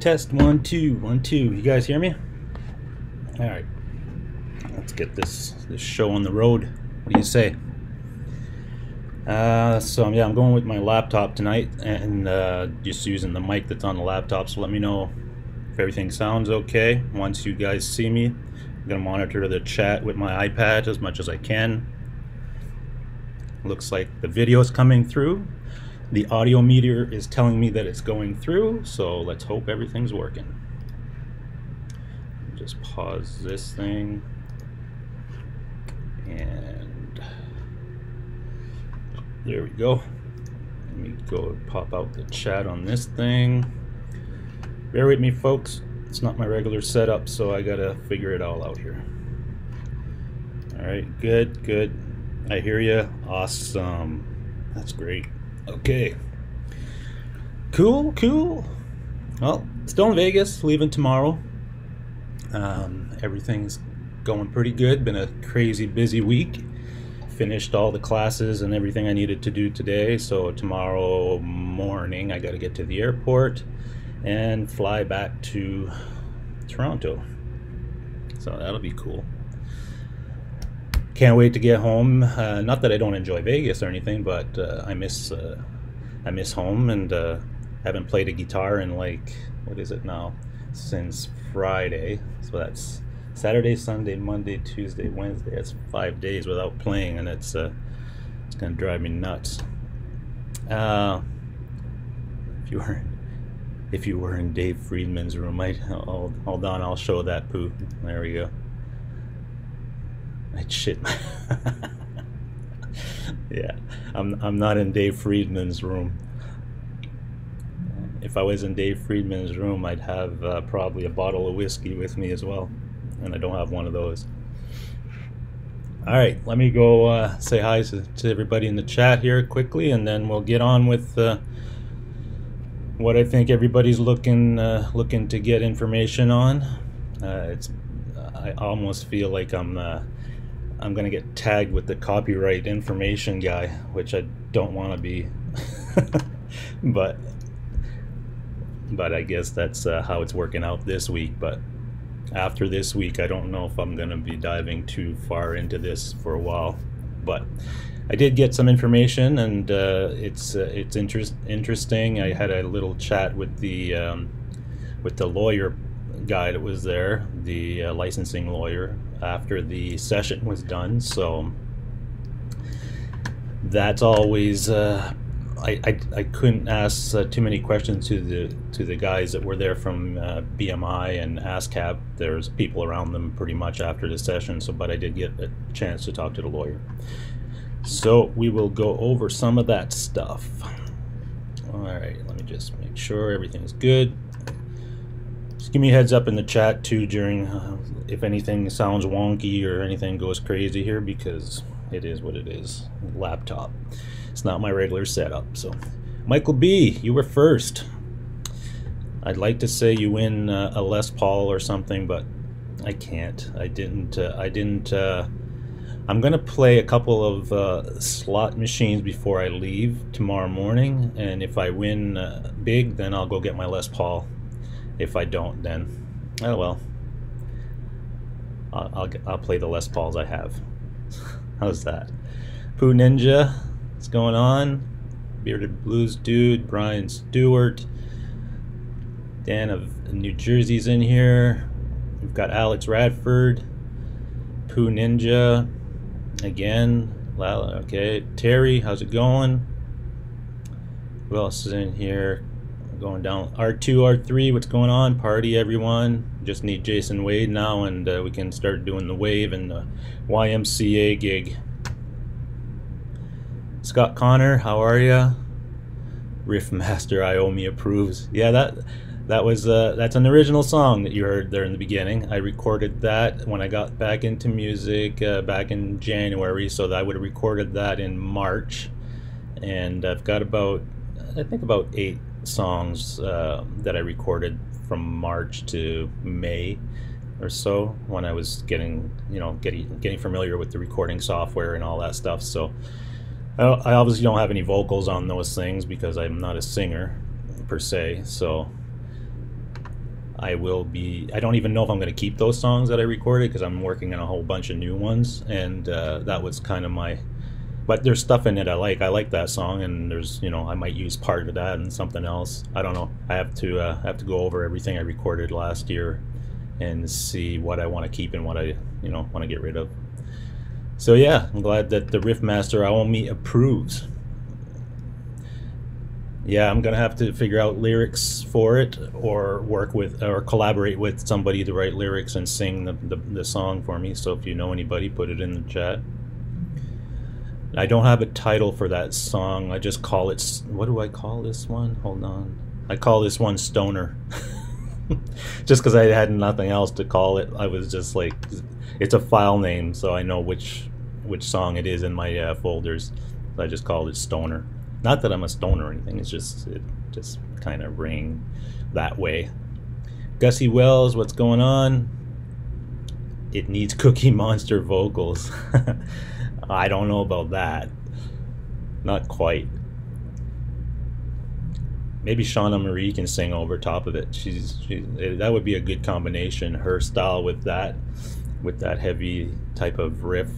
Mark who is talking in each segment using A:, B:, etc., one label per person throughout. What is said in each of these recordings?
A: Test 1 2 1 2. You guys hear me? All right. Let's get this show on the road. What do you say? So yeah, I'm going with my laptop tonight and just using the mic that's on the laptop. So let me know if everything sounds okay once you guys see me. I'm gonna monitor the chat with my iPad as much as I can. Looks like the video is coming through. The audio meter is telling me that it's going through, so let's hope everything's working. Just pause this thing and there we go. Let me go pop out the chat on this thing. Bear with me, folks. It's not my regular setup, so I gotta figure it all out here. Alright, good. I hear you. Awesome. That's great. Okay. Cool. Well, still in Vegas, leaving tomorrow. Everything's going pretty good. Been a crazy busy week. Finished all the classes and everything I needed to do today, so tomorrow morning I got to get to the airport and fly back to Toronto. So that'll be cool. Can't wait to get home. Not that I don't enjoy Vegas or anything, but I miss home, and haven't played a guitar in, like, what is it now, since Friday. So that's Saturday, Sunday, Monday, Tuesday, Wednesday. That's 5 days without playing, and it's gonna drive me nuts. If you were in Dave Friedman's room, hold on, I'll show that poo. There we go. Shit. Yeah, I'm not in Dave Friedman's room. If I was in Dave Friedman's room, I'd have probably a bottle of whiskey with me as well, and I don't have one of those. All right, let me go say hi to everybody in the chat here quickly, and then we'll get on with what I think everybody's looking to get information on. I almost feel like I'm gonna get tagged with the copyright information guy, which I don't want to be. but I guess that's how it's working out this week. But after this week, I don't know if I'm gonna be diving too far into this for a while. But I did get some information, and it's interesting. I had a little chat with the lawyer guy that was there, the licensing lawyer, after the session was done. So that's always I couldn't ask too many questions to the guys that were there from BMI and ASCAP. There's people around them pretty much after the session, so but I did get a chance to talk to the lawyer. So we will go over some of that stuff. All right, let me just make sure everything's good. Just give me a heads up in the chat too during if anything sounds wonky or anything goes crazy here, because it is what it is. Laptop. It's not my regular setup. So, Michael B, you were first. I'd like to say you win a Les Paul or something, but I can't. I didn't. I'm gonna play a couple of slot machines before I leave tomorrow morning, and if I win big, then I'll go get my Les Paul. If I don't, then oh well. I'll play the Les Pauls I have. How's that? Pooh Ninja, what's going on? Bearded Blues Dude, Brian Stewart, Dan of New Jersey's in here. We've got Alex Radford, Pooh Ninja, again. Okay, Terry, how's it going? Who else is in here? Going down. R2, R3, what's going on? Party, everyone. Just need Jason Wade now, and we can start doing the wave and the YMCA gig. Scott Connor, how are ya? Riffmaster Iomi approves. Yeah, that was that's an original song that you heard there in the beginning. I recorded that when I got back into music back in January, so that I would have recorded that in March, and I've got about, I think, about 8 songs that I recorded from March to May or so, when I was getting familiar with the recording software and all that stuff. So I obviously don't have any vocals on those things because I'm not a singer per se. So I don't even know if I'm going to keep those songs that I recorded, because I'm working on a whole bunch of new ones, and that was kind of but there's stuff in it I like that song, and there's, I might use part of that and something else. I don't know. I have to go over everything I recorded last year and see what I want to keep and what I want to get rid of. So yeah, I'm glad that the Riffmaster Aomi approves. Yeah, I'm gonna have to figure out lyrics for it, or collaborate with somebody to write lyrics and sing the song for me. So if you know anybody, put it in the chat. I don't have a title for that song. I just call it, what do I call this one? Hold on. I call this one Stoner. Just because I had nothing else to call it. I was just like, it's a file name, so I know which song it is in my folders. So I just called it Stoner. Not that I'm a stoner or anything, it just kind of rang that way. Gussie Wells, what's going on? It needs Cookie Monster vocals. I don't know about that. Not quite. Maybe Shauna Marie can sing over top of it. That would be a good combination. Her style with that heavy type of riff.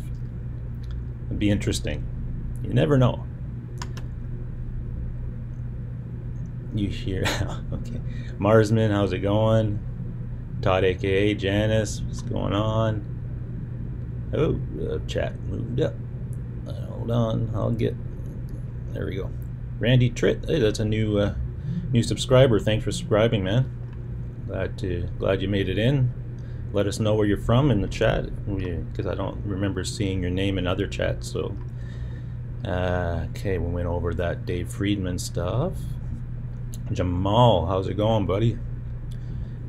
A: It'd be interesting. You never know. You hear, okay. Marsman, how's it going? Todd, aka Janice, what's going on? Oh, chat moved up. Hold on, there we go. Randy Tritt, hey, that's a new subscriber. Thanks for subscribing, man. Glad you made it in. Let us know where you're from in the chat, because I don't remember seeing your name in other chats. So, okay, we went over that Dave Friedman stuff. Jamal, how's it going, buddy?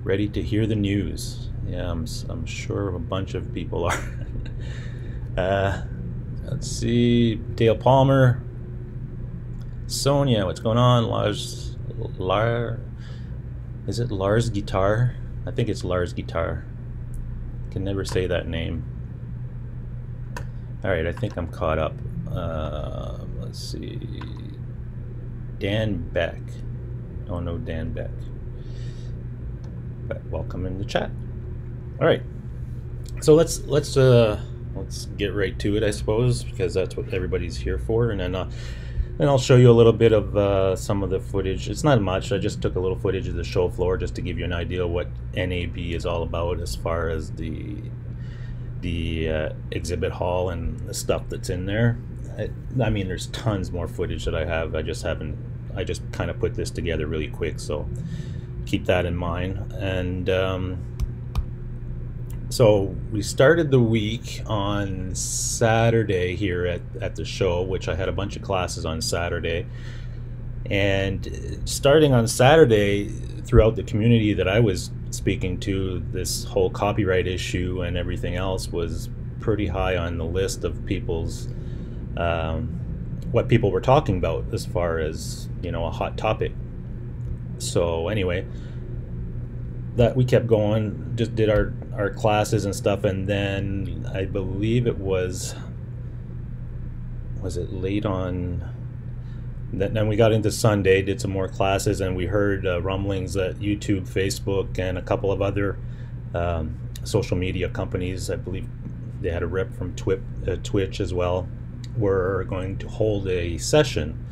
A: Ready to hear the news? Yeah, I'm sure a bunch of people are. Let's see, Dale Palmer, Sonia, what's going on? Is it Lars Guitar? I think it's Lars Guitar. Can never say that name. All right, I think I'm caught up. Let's see, Dan Beck. Oh no, Dan Beck. But welcome in the chat. All right, so let's get right to it, I suppose, because that's what everybody's here for. And then I'll show you a little bit of some of the footage. It's not much. I just took a little footage of the show floor just to give you an idea of what NAB is all about as far as the exhibit hall and the stuff that's in there. I mean, there's tons more footage that I have. I just kind of put this together really quick, so keep that in mind. And so we started the week on Saturday here at the show, which I had a bunch of classes on Saturday. And starting on Saturday, throughout the community that I was speaking to, this whole copyright issue and everything else was pretty high on the list of people's what people were talking about as far as, a hot topic. So anyway, that we kept going, just did our classes and stuff, and then I believe it was it late on, then we got into Sunday, did some more classes, and we heard rumblings that YouTube, Facebook, and a couple of other social media companies, I believe they had a rep from Twitch as well, were going to hold a session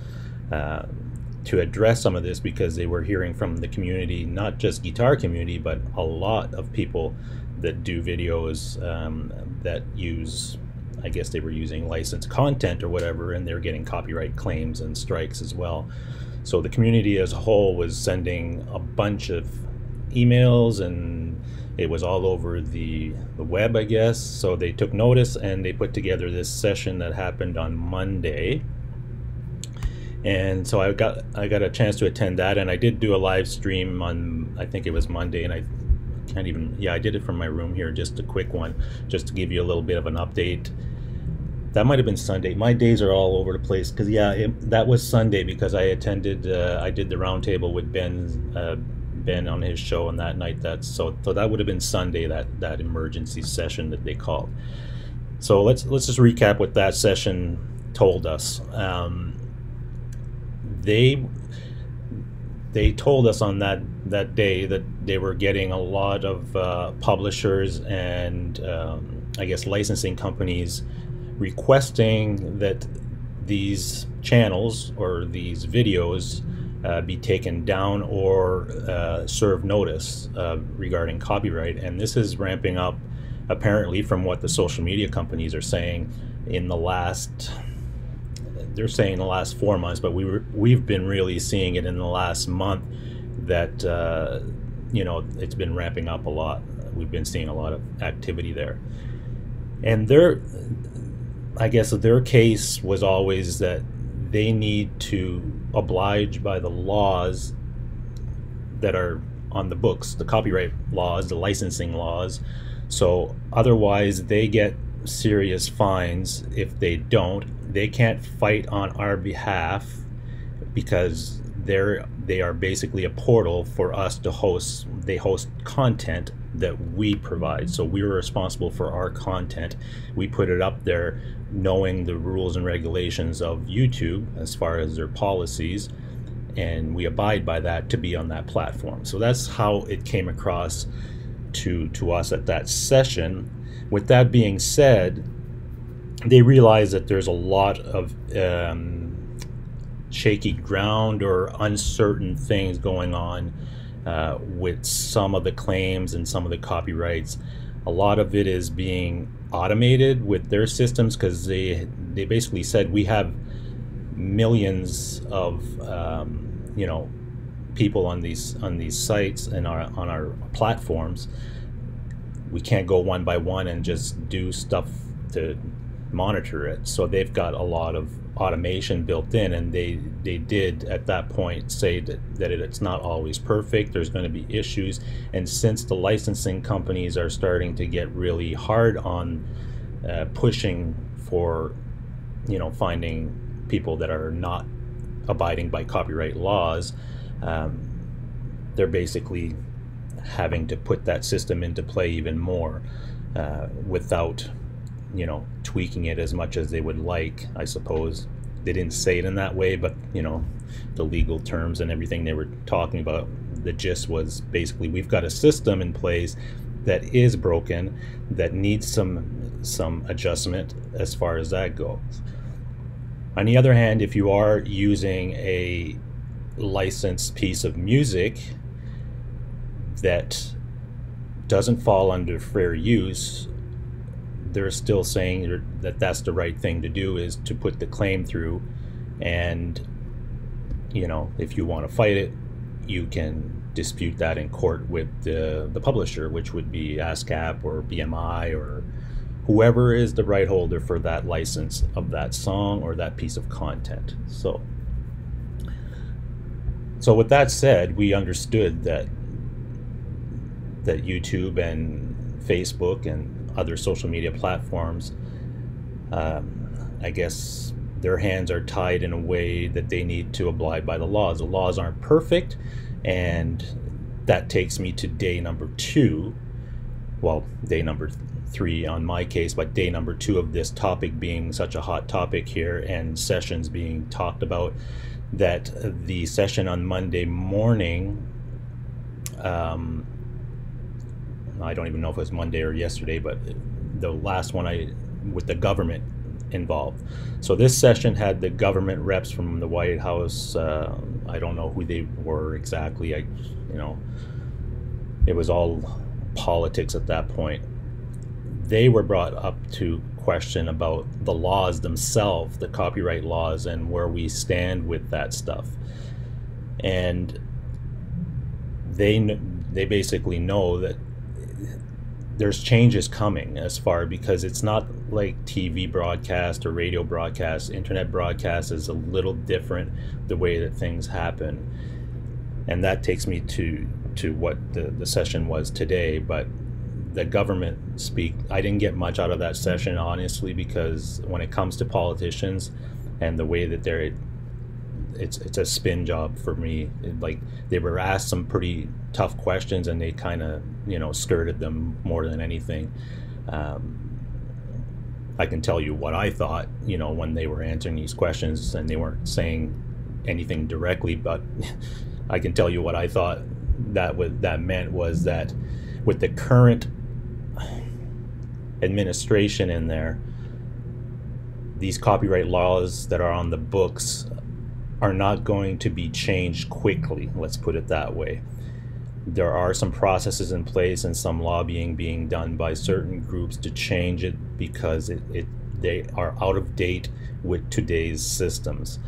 A: to address some of this, because they were hearing from the community, not just guitar community, but a lot of people that do videos that use, I guess they were using licensed content or whatever, and they're getting copyright claims and strikes as well. So the community as a whole was sending a bunch of emails, and it was all over the web, I guess. So they took notice, and they put together this session that happened on Monday. And so I got a chance to attend that, and I did do a live stream on, I think it was Monday, and I can't even, yeah, I did it from my room here, just a quick one, just to give you a little bit of an update. That might have been Sunday. My days are all over the place, because yeah, that was Sunday, because I attended, I did the roundtable with Ben on his show on that night. So that would have been Sunday, that emergency session that they called. So let's just recap what that session told us. they told us on that day that they were getting a lot of publishers and I guess licensing companies requesting that these channels or these videos be taken down or serve notice regarding copyright. And this is ramping up, apparently, from what the social media companies are saying in the last, they're saying the last 4 months, but we've been really seeing it in the last month that you know, it's been ramping up a lot. We've been seeing a lot of activity there. And I guess their case was always that they need to oblige by the laws that are on the books, the copyright laws, the licensing laws. So otherwise they get serious fines if they don't. They can't fight on our behalf because they are basically a portal for us to host. They host content that we provide. So we're responsible for our content. We put it up there knowing the rules and regulations of YouTube as far as their policies, and we abide by that to be on that platform. So that's how it came across to us at that session. With that being said, they realize that there's a lot of shaky ground or uncertain things going on with some of the claims and some of the copyrights. A lot of it is being automated with their systems because they basically said we have millions of you know, people on these sites and on our platforms. We can't go one by one and just do stuff to monitor it. So they've got a lot of automation built in, and they did at that point say that it's not always perfect. There's going to be issues, and since the licensing companies are starting to get really hard on pushing for, you know, finding people that are not abiding by copyright laws, they're basically having to put that system into play even more without, you know, tweaking it as much as they would like, I suppose. They didn't say it in that way, but, you know, the legal terms and everything they were talking about, the gist was basically we've got a system in place that is broken, that needs some adjustment as far as that goes. On the other hand, if you are using a licensed piece of music that doesn't fall under fair use, they're still saying that that's the right thing to do, is to put the claim through, and, you know, if you want to fight it, you can dispute that in court with the publisher, which would be ASCAP or BMI or whoever is the right holder for that license of that song or that piece of content. So with that said, we understood that YouTube and Facebook and other social media platforms, I guess their hands are tied in a way that they need to abide by the laws. The laws aren't perfect, and that takes me to day number 2. Well, day number 3 on my case, but day number 2 of this topic being such a hot topic here and sessions being talked about, that the session on Monday morning, I don't even know if it was Monday or yesterday, but the last one with the government involved. So this session had the government reps from the White House. I don't know who they were exactly. You know, it was all politics at that point. They were brought up to question about the laws themselves, the copyright laws, and where we stand with that stuff. And they basically know that there's changes coming because it's not like TV broadcast or radio broadcast. Internet broadcast is a little different, the way that things happen. And that takes me to what the session was today. But the government speak, I didn't get much out of that session, honestly, because when it comes to politicians and the way that it's a spin job for me. Like, they were asked some pretty tough questions and they kind of, you know, skirted them more than anything. I can tell you what I thought, you know, when they were answering these questions, and they weren't saying anything directly, but I can tell you what I thought that meant was that with the current administration in there, these copyright laws that are on the books are not going to be changed quickly, let's put it that way. There are some processes in place and some lobbying being done by certain groups to change it because they are out of date with today's systems,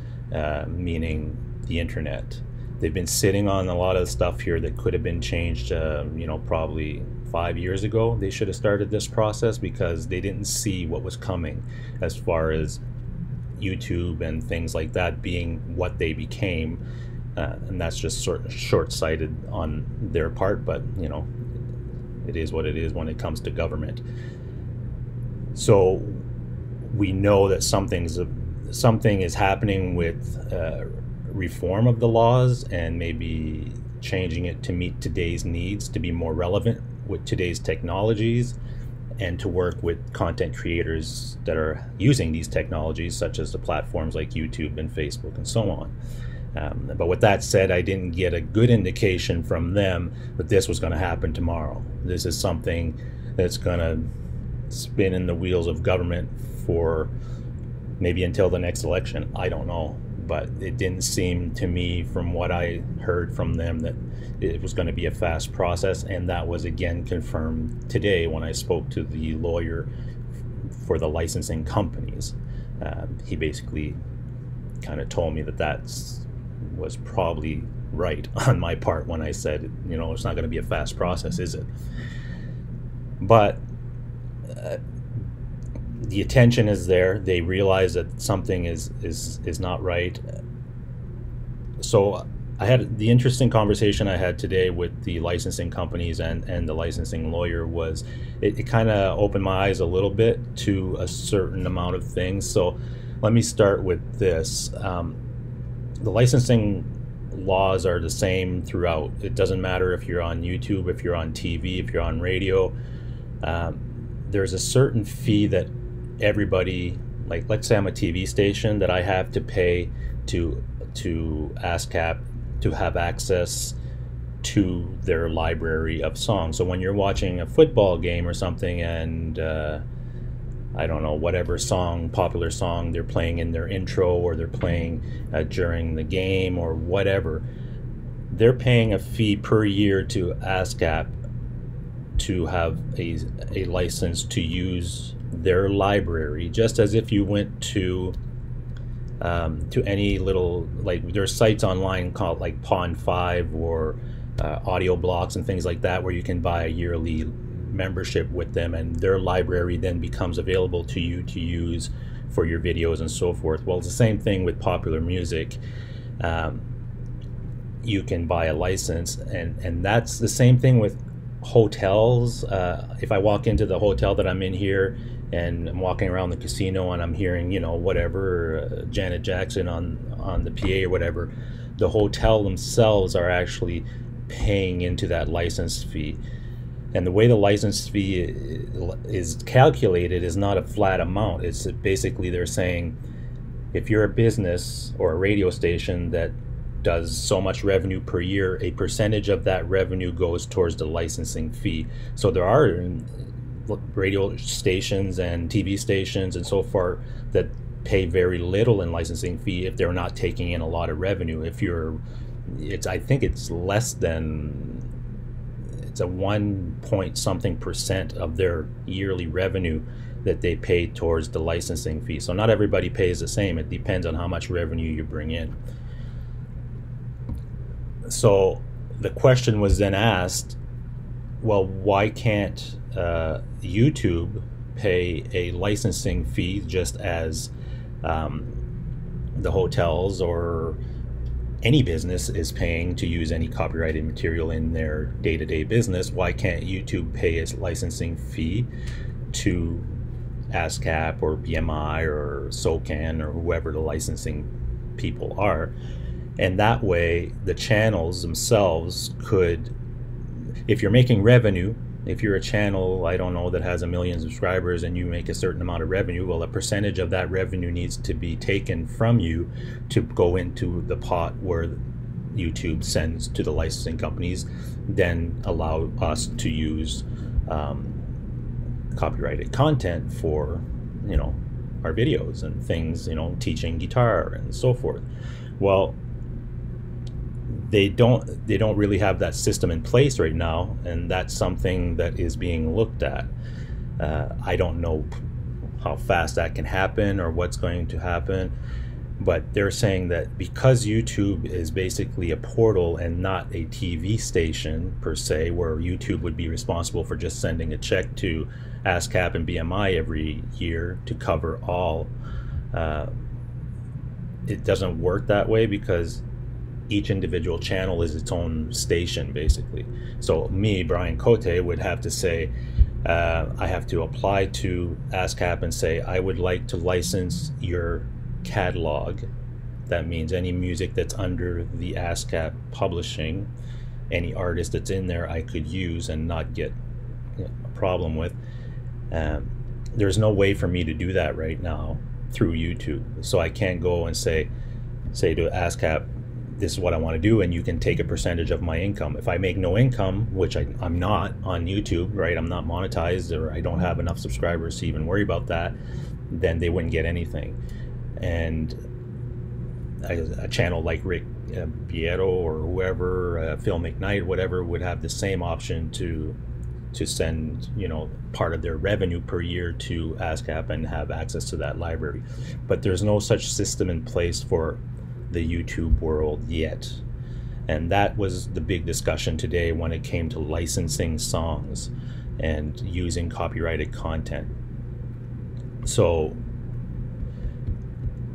A: meaning the internet. They've been sitting on a lot of stuff here that could have been changed, probably 5 years ago. They should have started this process because they didn't see what was coming as far as YouTube and things like that being what they became. And that's just sort of short-sighted on their part, but it is what it is when it comes to government. So we know that something is happening with reform of the laws and maybe changing it to meet today's needs, to be more relevant with today's technologies, and to work with content creators that are using these technologies, such as the platforms like YouTube and Facebook and so on. But with that said, I didn't get a good indication from them that this was going to happen tomorrow. This is something that's going to spin in the wheels of government for maybe until the next election. I don't know. But it didn't seem to me, from what I heard from them, that it was going to be a fast process. And that was again confirmed today when I spoke to the lawyer for the licensing companies. He basically kind of told me that was probably right on my part when I said, it's not going to be a fast process, is it? But the attention is there. They realize that something is not right. So I had the interesting conversation I had today with the licensing companies and the licensing lawyer was it kind of opened my eyes a little bit to a certain amount of things. So let me start with this. The licensing laws are the same throughout. It doesn't matter if you're on YouTube, if you're on TV, if you're on radio. There's a certain fee that everybody, like let's say I'm a TV station, that I have to pay to ASCAP to have access to their library of songs. So when you're watching a football game or something and I don't know, whatever popular song they're playing in their intro or they're playing during the game or whatever, they're paying a fee per year to ASCAP to have a license to use their library, just as if you went to any little, like there's sites online called like Pond 5 or Audio Blocks and things like that where you can buy a yearly membership with them, and their library then becomes available to you to use for your videos and so forth. Well, it's the same thing with popular music. You can buy a license, and that's the same thing with hotels. If I walk into the hotel that I'm in here and I'm walking around the casino and I'm hearing, whatever, Janet Jackson on the PA or whatever, the hotel themselves are actually paying into that license fee. And the way the license fee is calculated is not a flat amount. It's basically they're saying if you're a business or a radio station that does so much revenue per year, a percentage of that revenue goes towards the licensing fee. So there are radio stations and TV stations and so forth that pay very little in licensing fee if they're not taking in a lot of revenue. I think it's less than, it's a 1 point something percent of their yearly revenue that they pay towards the licensing fee. So not everybody pays the same. It depends on how much revenue you bring in. So the question was then asked, well, why can't YouTube pay a licensing fee just as the hotels or any business is paying to use any copyrighted material in their day-to-day business? Why can't YouTube pay its licensing fee to ASCAP or BMI or SOCAN or whoever the licensing people are? And that way the channels themselves could, if you're making revenue, if you're a channel, I don't know, that has 1 million subscribers and you make a certain amount of revenue, well, a percentage of that revenue needs to be taken from you to go into the pot where YouTube sends to the licensing companies then allow us to use copyrighted content for, you know, our videos and things, you know, teaching guitar and so forth. Well, they don't really have that system in place right now, and that's something that is being looked at. I don't know how fast that can happen or what's going to happen, but they're saying that because YouTube is basically a portal and not a TV station per se, where YouTube would be responsible for just sending a check to ASCAP and BMI every year to cover all, it doesn't work that way, because each individual channel is its own station basically. So me, Brian Cote, would have to say, I have to apply to ASCAP and say, I would like to license your catalog. That means any music that's under the ASCAP publishing, any artist that's in there I could use and not get, you know, a problem with. There's no way for me to do that right now through YouTube. So I can't go and say to ASCAP, this is what I want to do, and you can take a percentage of my income. If I make no income, which I'm not on YouTube, right? I'm not monetized, or I don't have enough subscribers to even worry about that, then they wouldn't get anything. And a channel like Rick Piero or whoever, Phil McKnight, whatever, would have the same option to send, you know, part of their revenue per year to ASCAP and have access to that library. But there's no such system in place for the YouTube world yet. And that was the big discussion today when it came to licensing songs and using copyrighted content. So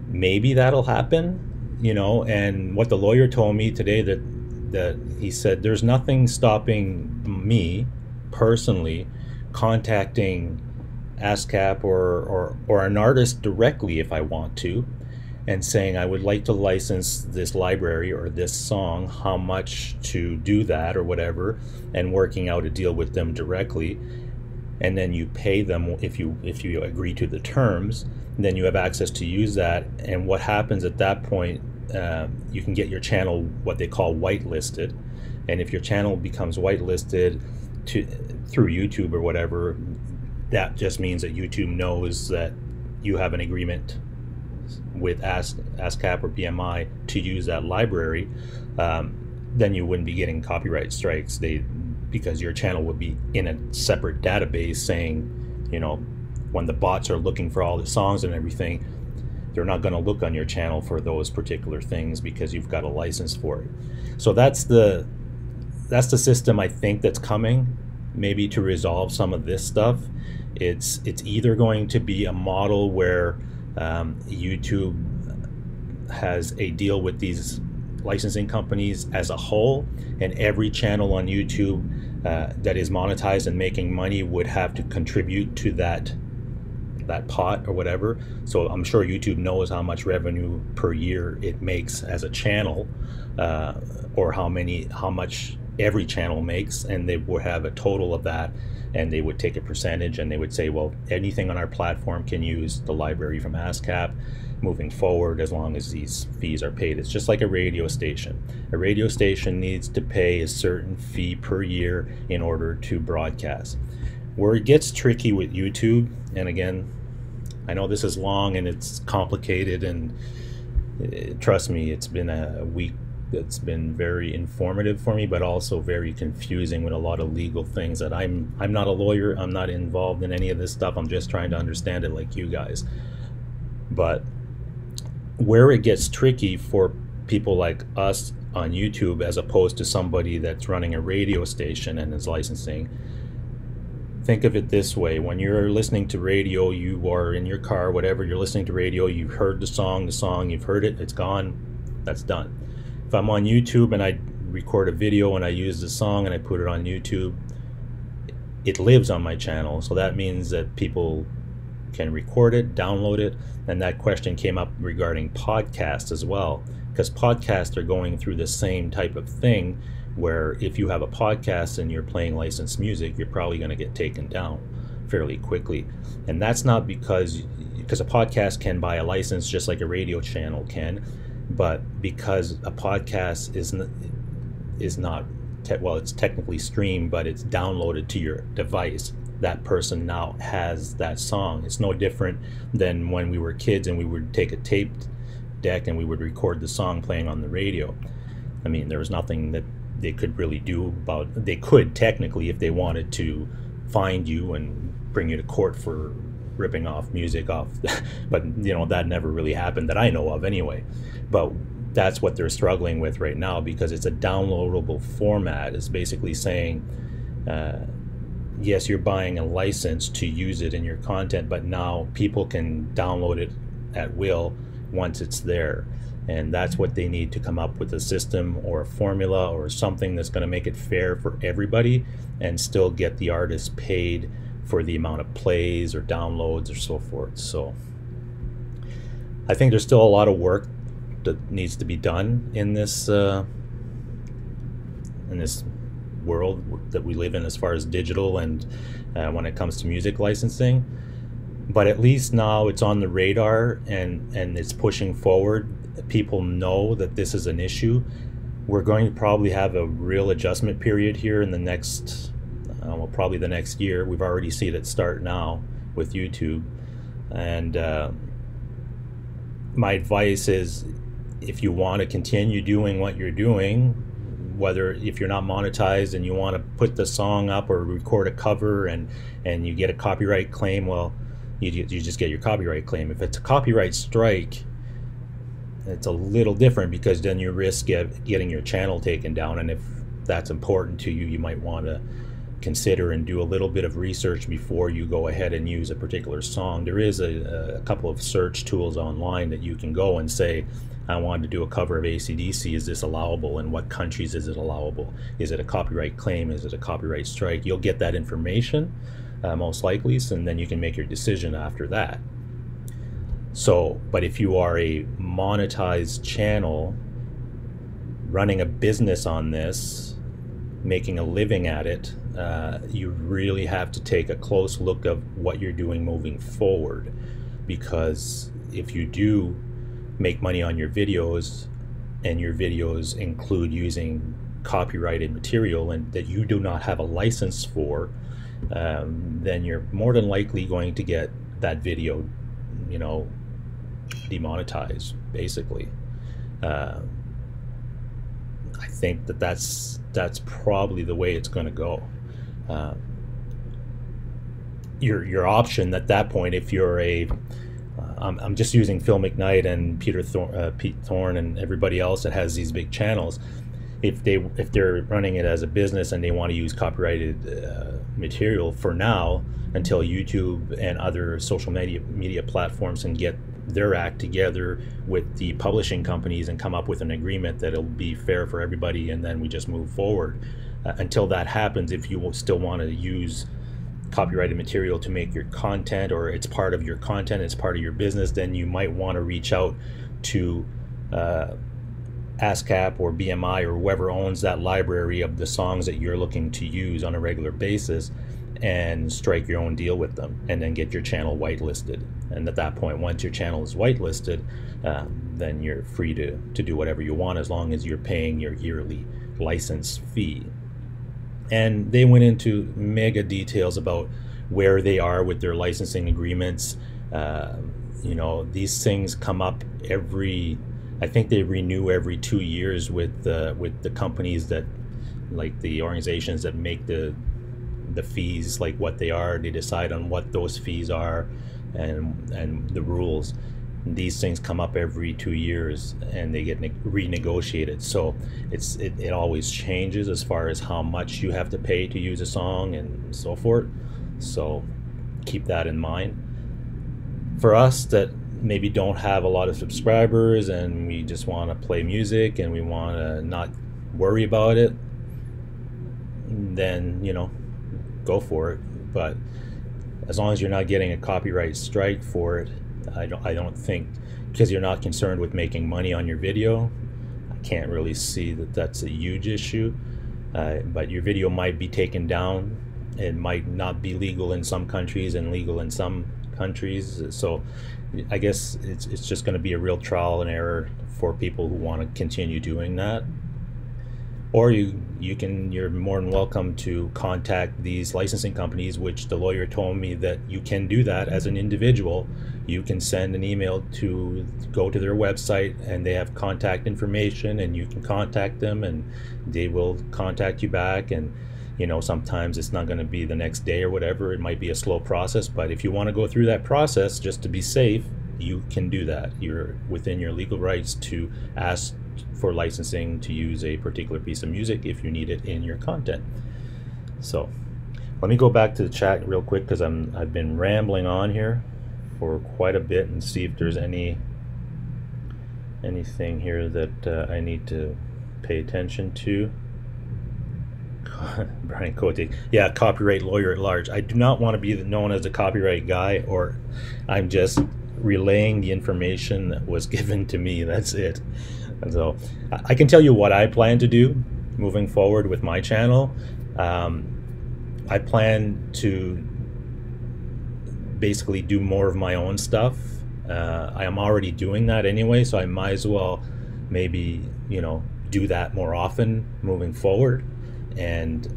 A: maybe that'll happen, you know. And what the lawyer told me today, that he said there's nothing stopping me personally contacting ASCAP or an artist directly if I want to, and saying I would like to license this library or this song, how much to do that or whatever, and working out a deal with them directly. And then you pay them if you agree to the terms, then you have access to use that. And what happens at that point, you can get your channel what they call whitelisted. And if your channel becomes whitelisted through YouTube or whatever, that just means that YouTube knows that you have an agreement with ASCAP or BMI to use that library. Then you wouldn't be getting copyright strikes. Because your channel would be in a separate database saying, you know, when the bots are looking for all the songs and everything, they're not going to look on your channel for those particular things because you've got a license for it. So that's the system I think that's coming, maybe to resolve some of this stuff. It's either going to be a model where YouTube has a deal with these licensing companies as a whole, and every channel on YouTube that is monetized and making money would have to contribute to that pot or whatever. So I'm sure YouTube knows how much revenue per year it makes as a channel, or how much every channel makes, and they would have a total of that, and they would take a percentage, and they would say, well, anything on our platform can use the library from ASCAP moving forward as long as these fees are paid. It's just like a radio station. A radio station needs to pay a certain fee per year in order to broadcast. Where it gets tricky with YouTube, and again, I know this is long and it's complicated, and trust me, it's been a week that's been very informative for me, but also very confusing with a lot of legal things that I'm not a lawyer, I'm not involved in any of this stuff, I'm just trying to understand it like you guys. But where it gets tricky for people like us on YouTube, as opposed to somebody that's running a radio station and is licensing, think of it this way: when you're listening to radio, you are in your car, whatever, you're listening to radio, you've heard the song, you've heard it, it's gone, that's done. If I'm on YouTube and I record a video and I use the song and I put it on YouTube, it lives on my channel. So that means that people can record it, download it. And that question came up regarding podcasts as well, because podcasts are going through the same type of thing, where if you have a podcast and you're playing licensed music, you're probably going to get taken down fairly quickly. And that's not because a podcast can buy a license just like a radio channel can. But because a podcast is not well, it's technically streamed, but it's downloaded to your device. That person now has that song. It's no different than when we were kids and we would take a tape deck and we would record the song playing on the radio. I mean, there was nothing that they could really do about it. They could technically, if they wanted to, find you and bring you to court for ripping off music off, but you know, that never really happened that I know of anyway. But that's what they're struggling with right now, because it's a downloadable format. It's basically saying, yes, you're buying a license to use it in your content, but now people can download it at will once it's there. And that's what they need to come up with, a system or a formula or something that's going to make it fair for everybody and still get the artists paid for the amount of plays or downloads or so forth. So I think there's still a lot of work that needs to be done in this world that we live in as far as digital and when it comes to music licensing. But at least now it's on the radar and it's pushing forward. People know that this is an issue. We're going to probably have a real adjustment period here in the next, well, probably the next year. We've already seen it start now with YouTube. And my advice is, if you want to continue doing what you're doing, whether if you're not monetized and you want to put the song up or record a cover and you get a copyright claim, well, you just get your copyright claim. If it's a copyright strike, it's a little different, because then you risk getting your channel taken down. And if that's important to you, you might want to consider and do a little bit of research before you go ahead and use a particular song. There is a couple of search tools online that you can go and say, I want to do a cover of AC/DC. Is this allowable? In what countries is it allowable? Is it a copyright claim? Is it a copyright strike? You'll get that information most likely, and then you can make your decision after that. So, but if you are a monetized channel running a business on this, making a living at it, you really have to take a close look of what you're doing moving forward. Because if you do make money on your videos and your videos include using copyrighted material and that you do not have a license for, then you're more than likely going to get that video, you know, demonetized, basically. I think that's probably the way it's going to go. Your option at that point, if you're a I'm just using Phil McKnight and Pete Thorne and everybody else that has these big channels. If they're running it as a business and they want to use copyrighted material for now, until YouTube and other social media platforms can get their act together with the publishing companies and come up with an agreement that'll be fair for everybody, and then we just move forward. Until that happens, if you still want to use copyrighted material to make your content, or it's part of your content, it's part of your business, then you might want to reach out to ASCAP or BMI or whoever owns that library of the songs that you're looking to use on a regular basis, and strike your own deal with them, and then get your channel whitelisted. And at that point, once your channel is whitelisted, then you're free to do whatever you want, as long as you're paying your yearly license fee. And they went into mega details about where they are with their licensing agreements. You know, these things come up I think they renew every 2 years with the companies that, like the organizations that make the fees, like what they are. They decide on what those fees are and the rules. These things come up every 2 years and they get renegotiated. So it always changes as far as how much you have to pay to use a song and so forth. So keep that in mind. For us that maybe don't have a lot of subscribers and we just want to play music and we want to not worry about it, then, you know, go for it. But as long as you're not getting a copyright strike for it, I don't think, because you're not concerned with making money on your video, I can't really see that that's a huge issue. But your video might be taken down. It might not be legal in some countries and legal in some countries. So I guess it's just going to be a real trial and error for people who want to continue doing that. Or you're more than welcome to contact these licensing companies, which the lawyer told me that you can do that as an individual. You can send an email to go to their website, and they have contact information, and you can contact them and they will contact you back. And sometimes it's not going to be the next day or whatever. It might be a slow process, but if you want to go through that process just to be safe, you can do that. You're within your legal rights to ask for licensing to use a particular piece of music if you need it in your content. So let me go back to the chat real quick, because I've been rambling on here for quite a bit, and see if there's anything here that I need to pay attention to. Brian Cote, yeah, copyright lawyer at large. I do not want to be known as a copyright guy, or I'm just relaying the information that was given to me. That's it. And so I can tell you what I plan to do moving forward with my channel. I plan to basically do more of my own stuff. I am already doing that anyway, so I might as well maybe do that more often moving forward, and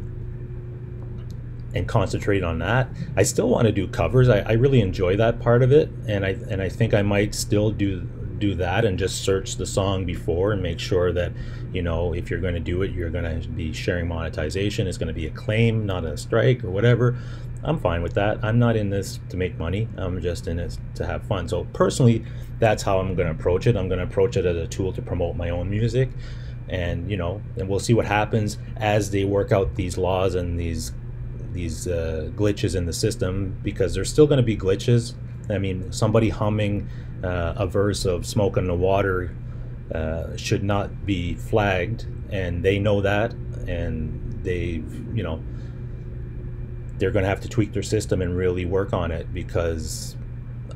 A: concentrate on that. I still want to do covers. I really enjoy that part of it, and I think I might still do that and just search the song before and make sure that if you're going to do it, you're going to be sharing monetization. It's going to be a claim, not a strike or whatever. I'm fine with that. I'm not in this to make money. I'm just in it to have fun. So personally, that's how I'm going to approach it. I'm going to approach it as a tool to promote my own music, and and we'll see what happens as they work out these laws and these glitches in the system, because there's still going to be glitches. I mean, somebody humming a verse of Smoke on the Water should not be flagged, and they know that, and they're going to have to tweak their system and really work on it, because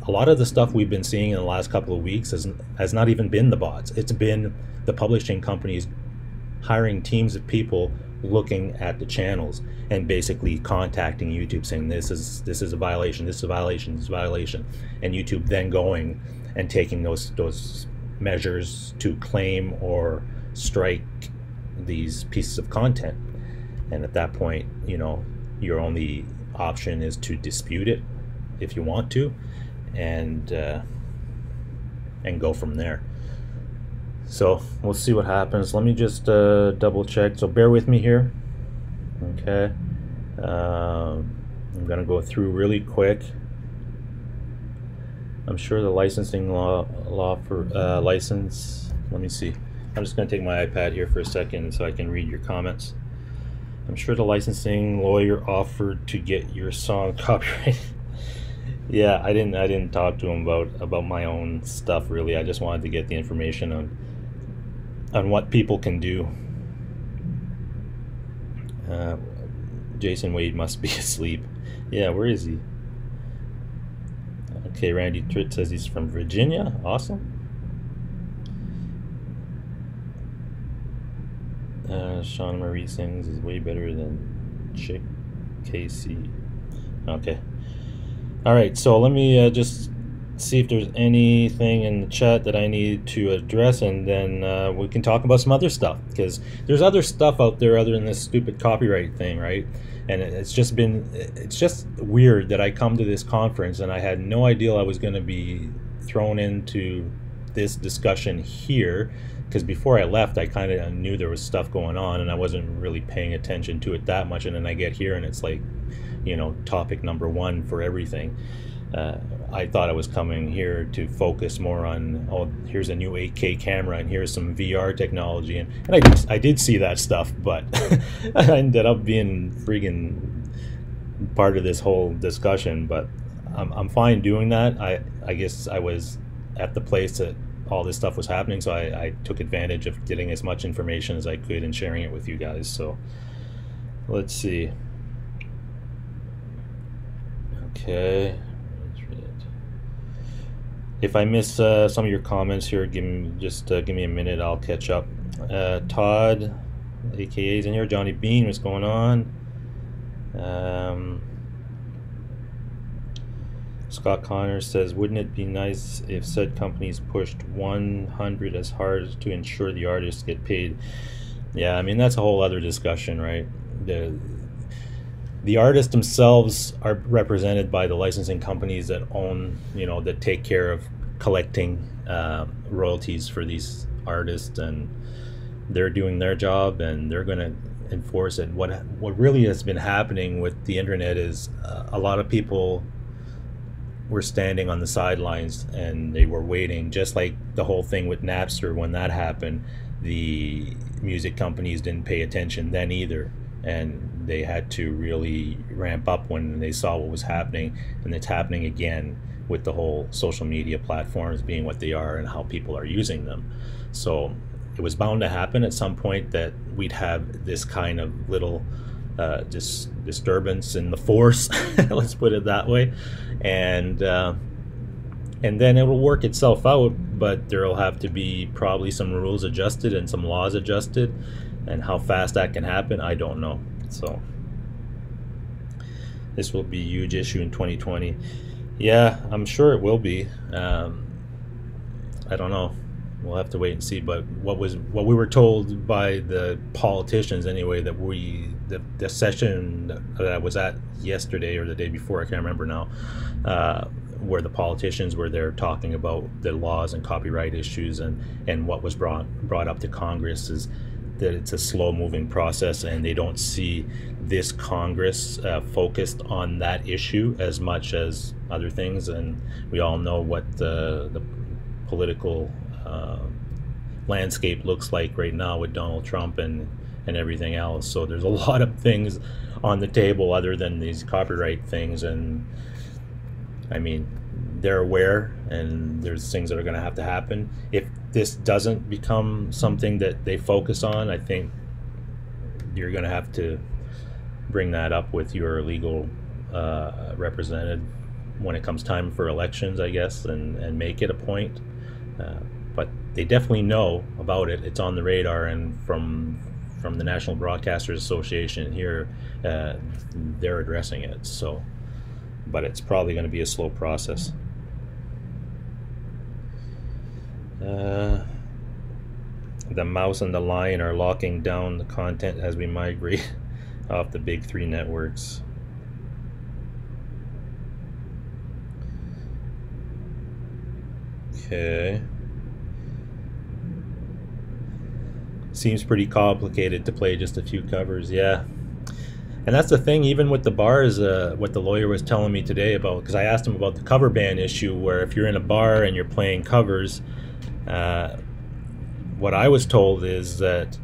A: a lot of the stuff we've been seeing in the last couple of weeks has not even been the bots. It's been the publishing companies hiring teams of people looking at the channels and basically contacting YouTube saying this is a violation, this is a violation, this is a violation, and YouTube then going and taking those measures to claim or strike these pieces of content. And at that point, your only option is to dispute it if you want to, and go from there. So we'll see what happens. Let me just double check. So bear with me here. Okay. I'm gonna go through really quick. I'm sure the licensing law for license. Let me see. I'm just gonna take my iPad here for a second so I can read your comments. I'm sure the licensing lawyer offered to get your song copyrighted. Yeah, I didn't talk to him about my own stuff really. I just wanted to get the information on what people can do. Jason Wade must be asleep. Yeah, where is he? Okay, Randy Tritt says he's from Virginia. Awesome. Sean Marie sings is way better than Chick KC. Okay. All right, so let me just see if there's anything in the chat that I need to address, and then we can talk about some other stuff, because there's other stuff out there other than this stupid copyright thing, right? And it's just weird that I come to this conference and I had no idea I was going to be thrown into this discussion here, because before I left I kind of knew there was stuff going on and I wasn't really paying attention to it that much, and then I get here and it's like, topic number one for everything. I thought I was coming here to focus more on, oh, here's a new 8K camera and here's some VR technology, and I did see that stuff, but I ended up being friggin' part of this whole discussion. But I'm fine doing that. I guess I was at the place that all this stuff was happening, so I took advantage of getting as much information as I could and sharing it with you guys. So let's see. Okay. If I miss some of your comments here, give me a minute. I'll catch up. Todd, aka is in here. Johnny Bean, what's going on? Scott Connors says, wouldn't it be nice if said companies pushed 100 as hard to ensure the artists get paid? Yeah, I mean, that's a whole other discussion, right? The artists themselves are represented by the licensing companies that own, that take care of collecting royalties for these artists, and they're doing their job and they're going to enforce it. What really has been happening with the internet is a lot of people were standing on the sidelines and they were waiting, just like the whole thing with Napster. When that happened, the music companies didn't pay attention then either, and they had to really ramp up when they saw what was happening. And it's happening again with the whole social media platforms being what they are and how people are using them. So it was bound to happen at some point that we'd have this kind of little disturbance in the force, let's put it that way, and then it will work itself out. But there'll have to be probably some rules adjusted and some laws adjusted, and how fast that can happen, I don't know. So this will be a huge issue in 2020. Yeah, I'm sure it will be. I don't know. We'll have to wait and see. But what we were told by the politicians anyway, that the session that I was at yesterday or the day before, I can't remember now, where the politicians were there talking about the laws and copyright issues, and what was brought up to Congress is that it's a slow-moving process, and they don't see this Congress focused on that issue as much as other things. And we all know what the political landscape looks like right now with Donald Trump and everything else. So there's a lot of things on the table other than these copyright things, and I mean, they're aware, and there's things that are going to have to happen. If this doesn't become something that they focus on, I think you're going to have to bring that up with your legal representative when it comes time for elections, I guess, and make it a point. But they definitely know about it. It's on the radar, and from the National Broadcasters Association here, they're addressing it. So, but it's probably going to be a slow process. The mouse and the lion are locking down the content as we migrate off the big three networks. Okay. Seems pretty complicated to play just a few covers, yeah. And that's the thing, even with the bars, what the lawyer was telling me today about, because I asked him about the cover ban issue, where if you're in a bar and you're playing covers, what I was told is that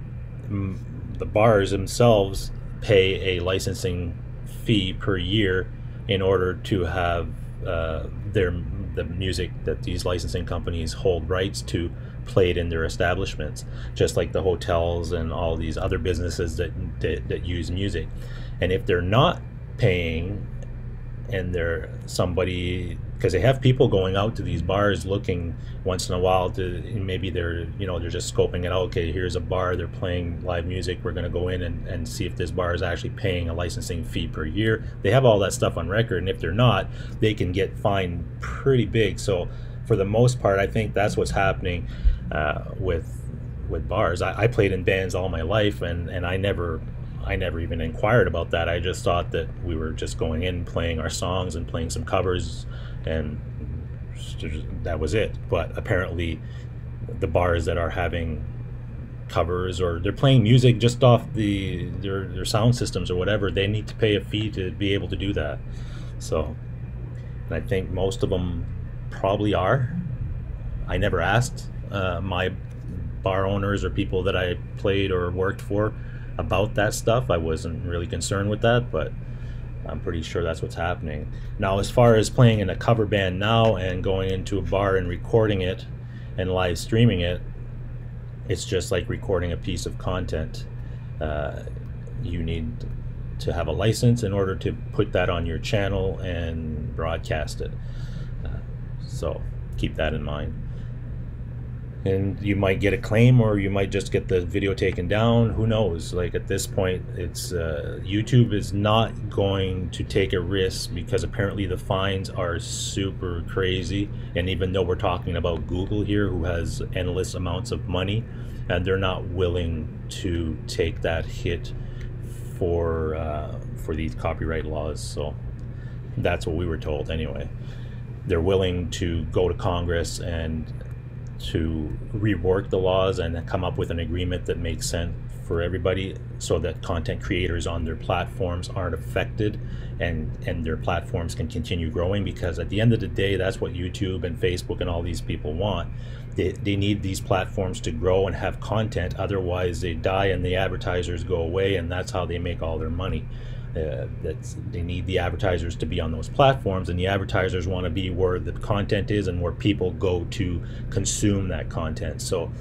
A: the bars themselves pay a licensing fee per year in order to have the music that these licensing companies hold rights to played in their establishments, just like the hotels and all these other businesses that use music. And if they're not paying, and they're somebody, because they have people going out to these bars looking once in a while to, maybe they're just scoping it out. Okay, here's a bar, they're playing live music, we're going to go in and see if this bar is actually paying a licensing fee per year. They have all that stuff on record, and if they're not, they can get fined pretty big. So for the most part, I think that's what's happening with bars. I played in bands all my life, and I never even inquired about that. I just thought that we were just going in, playing our songs and playing some covers, and that was it. But apparently the bars that are having covers, or they're playing music just off their sound systems or whatever, they need to pay a fee to be able to do that. So, and I think most of them probably are. I never asked my bar owners or people that I played or worked for about that stuff. I wasn't really concerned with that, but I'm pretty sure that's what's happening. Now, as far as playing in a cover band now and going into a bar and recording it and live streaming it, it's just like recording a piece of content. You need to have a license in order to put that on your channel and broadcast it. So keep that in mind. and you might get a claim, or you might just get the video taken down. Who knows? Like, at this point, it's YouTube is not going to take a risk, because apparently the fines are super crazy. And even though we're talking about Google here, who has endless amounts of money, and they're not willing to take that hit for these copyright laws. So that's what we were told anyway. They're willing to go to Congress and to rework the laws and come up with an agreement that makes sense for everybody, so that content creators on their platforms aren't affected, and their platforms can continue growing. Because at the end of the day, that's what YouTube and Facebook and all these people want. They need these platforms to grow and have content, otherwise they die and the advertisers go away, and that's how they make all their money. They need the advertisers to be on those platforms, and the advertisers want to be where the content is and where people go to consume that content. So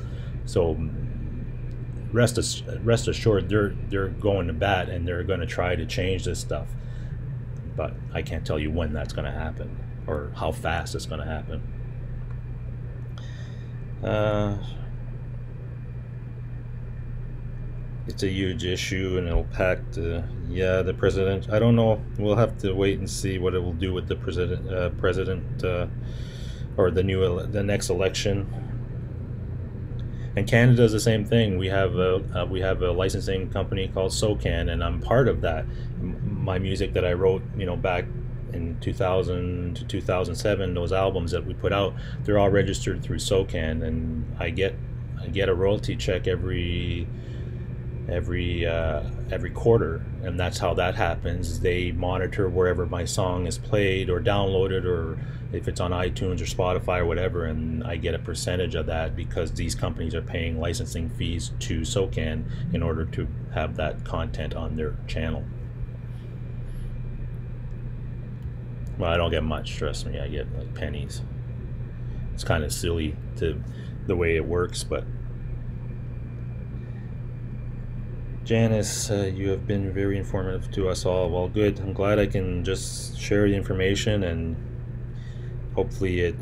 A: rest assured, they're going to bat, and they're going to try to change this stuff. But I can't tell you when that's going to happen, or how fast it's going to happen. It's a huge issue, and it'll impact the president. I don't know. We'll have to wait and see what it will do with the president or the next election. And Canada's the same thing. We have a licensing company called SOCAN, and I'm part of that. My music that I wrote, back in 2000 to 2007, those albums that we put out, they're all registered through SOCAN, and I get a royalty check every quarter, and that's how that happens. They monitor wherever my song is played or downloaded, or if it's on iTunes or Spotify or whatever, and I get a percentage of that, because these companies are paying licensing fees to SOCAN in order to have that content on their channel. Well, I don't get much, trust me. I get like pennies. It's kind of silly to the way it works, but Janice, you have been very informative to us all. Well, good. I'm glad I can just share the information, and hopefully it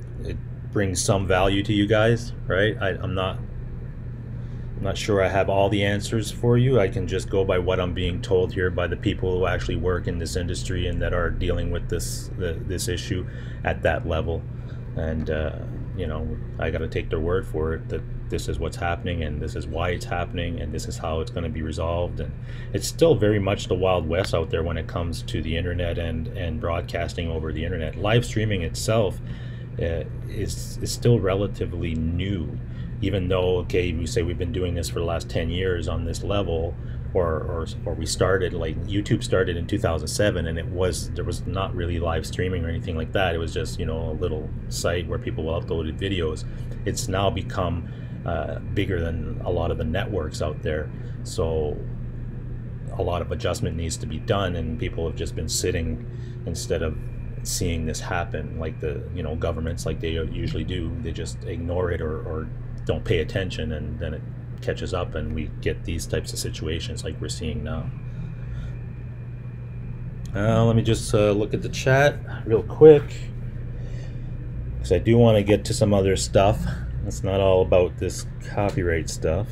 A: brings some value to you guys, right? I'm not sure I have all the answers for you. I can just go by what I'm being told here by the people who actually work in this industry and that are dealing with this issue at that level. And I got to take their word for it that this is what's happening, and this is why it's happening, and this is how it's going to be resolved. And it's still very much the Wild West out there when it comes to the internet and broadcasting over the internet. Live streaming itself is still relatively new, even though, okay, we say we've been doing this for the last 10 years on this level, or we started, like YouTube started in 2007, and there was not really live streaming or anything like that. It was just, a little site where people uploaded videos. It's now become bigger than a lot of the networks out there, so a lot of adjustment needs to be done, and people have just been sitting instead of seeing this happen, like the governments, like they usually do. They just ignore it or don't pay attention, and then it catches up, and we get these types of situations like we're seeing now. Let me just look at the chat real quick, because I do want to get to some other stuff. It's not all about this copyright stuff.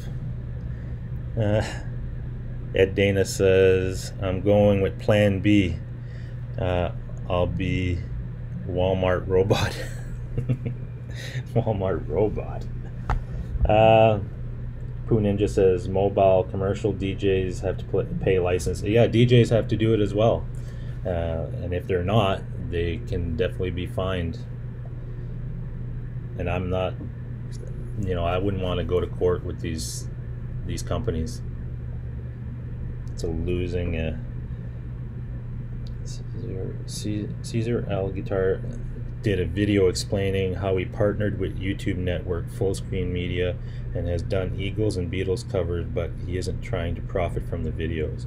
A: Ed Dana says, I'm going with Plan B. I'll be Walmart robot. Walmart robot. Pooh Ninja says, mobile commercial DJs have to pay license. Yeah, DJs have to do it as well. And if they're not, they can definitely be fined. And I'm not, I wouldn't want to go to court with these companies. It's a losing. Caesar Al Guitar did a video explaining how he partnered with YouTube Network Full Screen Media and has done Eagles and Beatles covers, but he isn't trying to profit from the videos.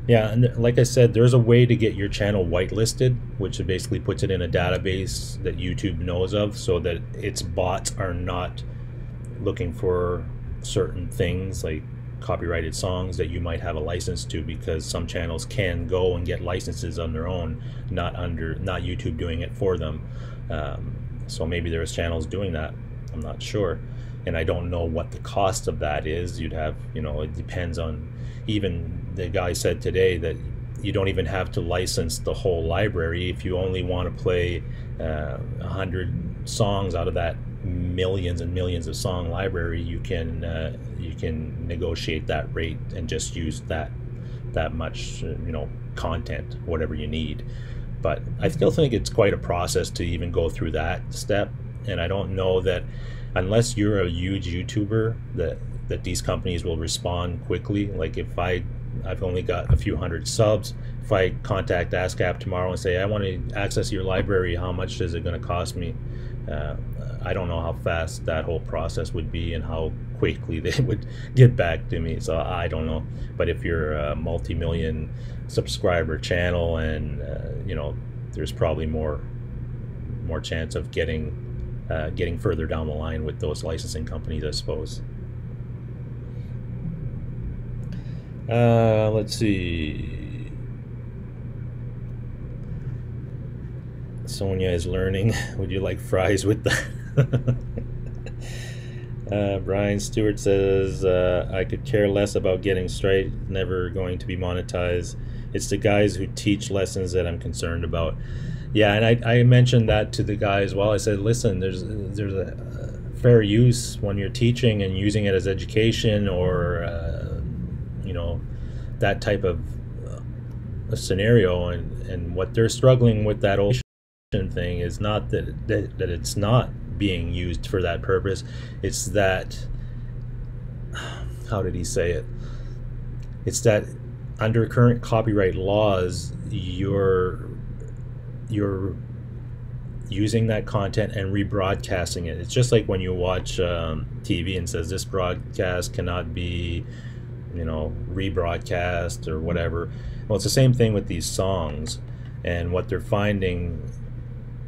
A: Yeah, and like I said, there's a way to get your channel whitelisted, which basically puts it in a database that YouTube knows of, so that its bots are not looking for certain things like copyrighted songs that you might have a license to, because some channels can go and get licenses on their own, not YouTube doing it for them. So maybe there's channels doing that, I'm not sure. and I don't know what the cost of that is. You'd have, it depends on, even the guy said today that you don't even have to license the whole library. If you only want to play 100 songs out of that millions and millions of song library, you can negotiate that rate and just use that much content, whatever you need. But I still think it's quite a process to even go through that step, and I don't know that unless you're a huge YouTuber that these companies will respond quickly. Like if I've only got a few hundred subs, if I contact ASCAP tomorrow and say I want to access your library, how much is it going to cost me? I don't know how fast that whole process would be and how quickly they would get back to me, so I don't know. But if you're a multi-million subscriber channel, and there's probably more chance of getting further down the line with those licensing companies, I suppose. Let's see. Sonia is learning. Would you like fries with that? Brian Stewart says, I could care less about getting straight, never going to be monetized. It's the guys who teach lessons that I'm concerned about. Yeah, and I mentioned that to the guy as well. I said, listen, there's a fair use when you're teaching and using it as education, or that type of a scenario, and what they're struggling with, that old thing, is not that it's not being used for that purpose. It's that, how did he say it? It's that under current copyright laws, you're using that content and rebroadcasting it. It's just like when you watch TV and says this broadcast cannot be rebroadcast or whatever. Well, it's the same thing with these songs. And what they're finding,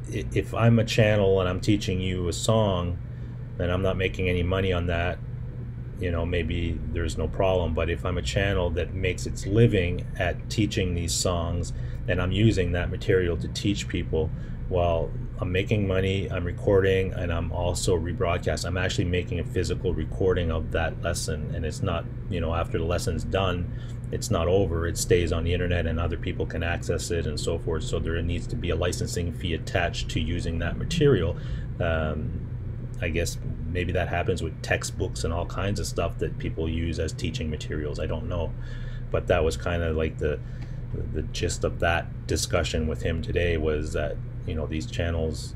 A: if I'm a channel and I'm teaching you a song and I'm not making any money on that, maybe there's no problem. But if I'm a channel that makes its living at teaching these songs, and I'm using that material to teach people, well, I'm making money, I'm recording, and I'm also rebroadcast. I'm actually making a physical recording of that lesson, and it's not, after the lesson's done, it's not over. It stays on the internet and other people can access it and so forth. So there needs to be a licensing fee attached to using that material. I guess maybe that happens with textbooks and all kinds of stuff that people use as teaching materials. I don't know, but that was kind of like the gist of that discussion with him today, was that these channels,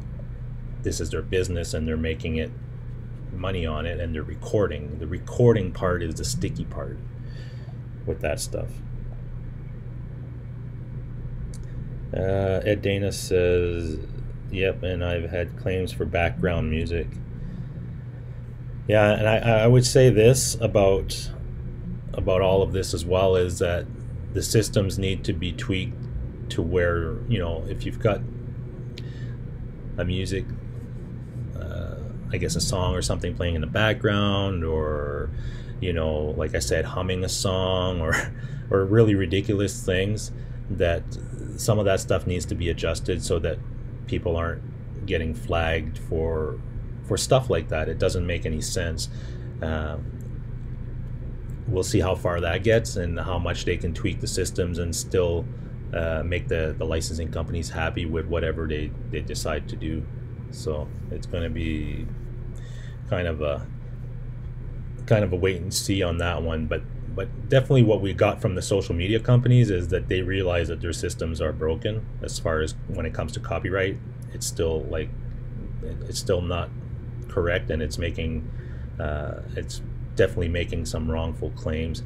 A: this is their business and they're making it money on it, and they're recording. The recording part is the sticky part with that stuff. Ed Dana says, yep, and I've had claims for background music. Yeah, and I would say this about all of this as well, is that the systems need to be tweaked to where, if you've got a music, I guess a song or something playing in the background, or like I said, humming a song, or really ridiculous things, that some of that stuff needs to be adjusted so that people aren't getting flagged for stuff like that. It doesn't make any sense. We'll see how far that gets and how much they can tweak the systems and still make the licensing companies happy with whatever they decide to do. So it's going to be kind of a wait and see on that one. But definitely what we got from the social media companies is that they realize that their systems are broken as far as when it comes to copyright. It's still not correct, and it's definitely making some wrongful claims.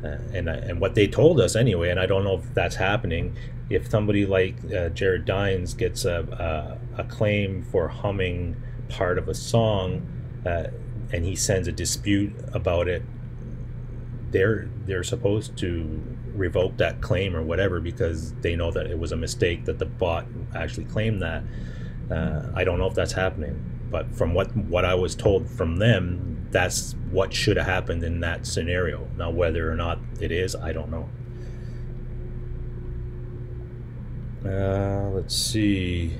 A: And what they told us anyway, and I don't know if that's happening, if somebody like Jared Dines gets a claim for humming part of a song, and he sends a dispute about it, they're supposed to revoke that claim or whatever, because they know that it was a mistake, that the bot actually claimed that. I don't know if that's happening, but from what I was told from them, that's what should have happened in that scenario. Now, whether or not it is, I don't know. Let's see.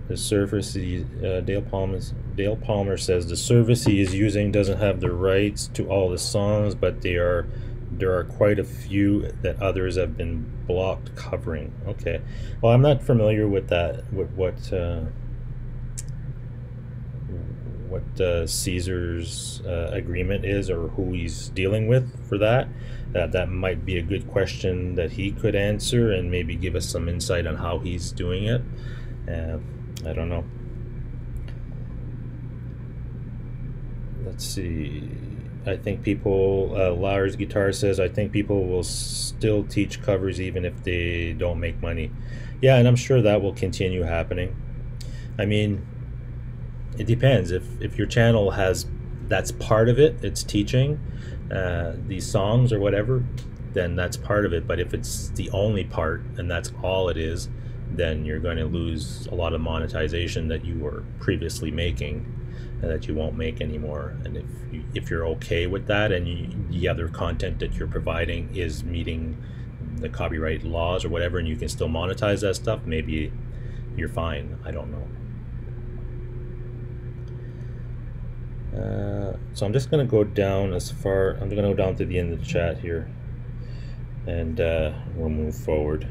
A: The surface, Dale Palm is Dale Palmer says the service he is using doesn't have the rights to all the songs, but there are quite a few that others have been blocked covering. Okay, well, I'm not familiar with that. What Caesar's agreement is, or who he's dealing with for that. That might be a good question that he could answer and maybe give us some insight on how he's doing it. I don't know. Let's see. I think people, Lars Guitar says, I think people will still teach covers even if they don't make money. Yeah, and I'm sure that will continue happening. I mean, it depends. If your channel has, that's part of it, it's teaching these songs or whatever, then that's part of it. But if it's the only part and that's all it is, then you're going to lose a lot of monetization that you were previously making that you won't make anymore. And if you're okay with that, and the other content that you're providing is meeting the copyright laws or whatever, and you can still monetize that stuff, maybe you're fine. I don't know. So I'm just going to go down I'm going to go down to the end of the chat here, and we'll move forward.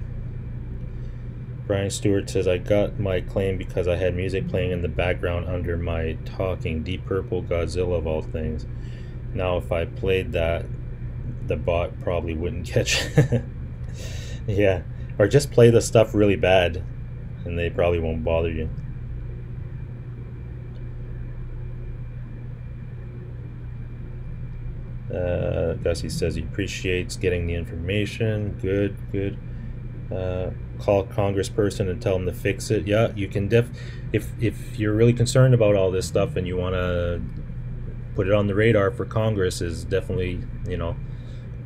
A: Brian Stewart says, I got my claim because I had music playing in the background under my talking. Deep Purple, Godzilla of all things. Now if I played that, the bot probably wouldn't catch. Yeah, or just play the stuff really bad and they probably won't bother you. Gussie says he appreciates getting the information. Good. Call congressperson and tell them to fix it. Yeah, you can if you're really concerned about all this stuff and you want to put it on the radar for Congress, is definitely,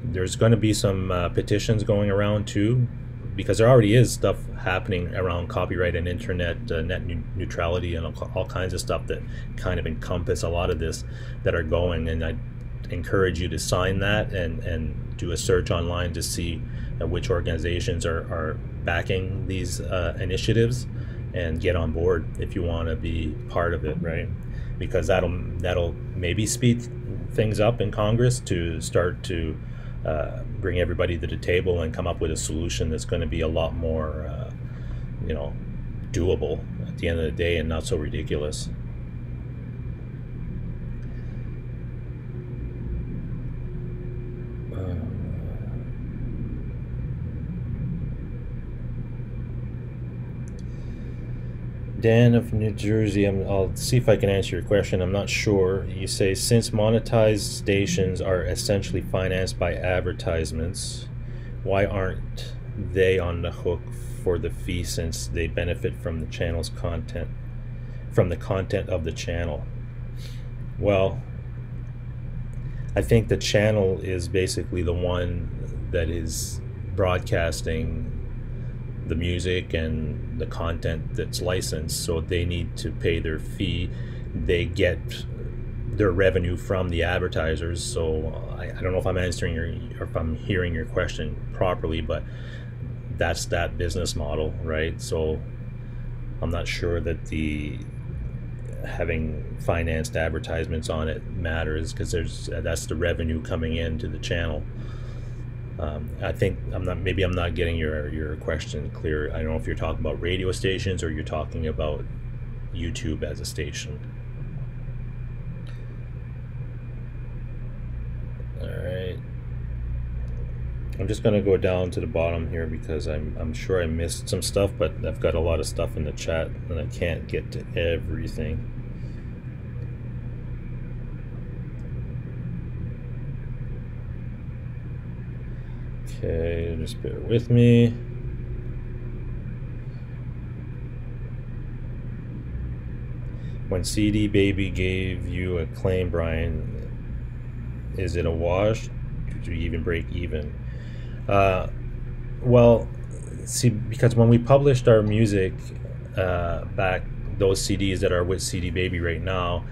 A: there's going to be some petitions going around too, because there already is stuff happening around copyright and internet net neutrality and all kinds of stuff that kind of encompass a lot of this that are going. And I encourage you to sign that and do a search online to see which organizations are backing these initiatives, and get on board if you want to be part of it, right? Because that'll maybe speed things up in Congress to start to bring everybody to the table and come up with a solution that's going to be a lot more doable at the end of the day, and not so ridiculous. Dan of New Jersey, I'll see if I can answer your question. I'm not sure. You say, since monetized stations are essentially financed by advertisements, why aren't they on the hook for the fee, since they benefit from the channel's content, from the content of the channel? Well, I think the channel is basically the one that is broadcasting the music and the content that's licensed, so they need to pay their fee. They get their revenue from the advertisers. So I don't know if I'm answering or if I'm hearing your question properly, but that's that business model, right? So I'm not sure that having financed advertisements on it matters, because that's the revenue coming into the channel. I think maybe I'm not getting your question clear. I don't know if you're talking about radio stations or you're talking about YouTube as a station. All right. I'm just going to go down to the bottom here because I'm sure I missed some stuff, but I've got a lot of stuff in the chat and I can't get to everything. Okay, just bear with me. When CD Baby gave you a claim, Brian, is it a wash? Did you even break even? Well, see, because when we published our music back, those CDs that are with CD Baby right now,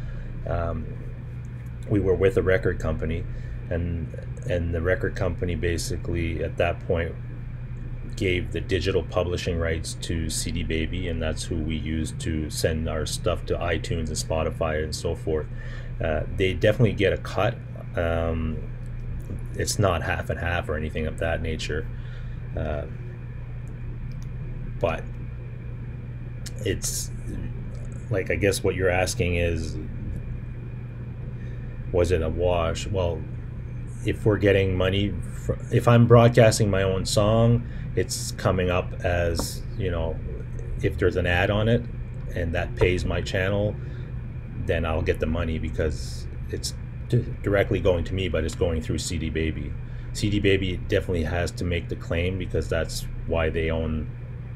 A: we were with a record company, and the record company basically at that point gave the digital publishing rights to CD Baby, and that's who we use to send our stuff to iTunes and Spotify and so forth. They definitely get a cut. It's not half and half or anything of that nature, but it's like, I guess what you're asking is, was it a wash? Well, if we're getting money, if I'm broadcasting my own song, it's coming up as, you know, if there's an ad on it and that pays my channel, then I'll get the money because it's directly going to me, but it's going through CD Baby. CD Baby definitely has to make the claim because that's why they own,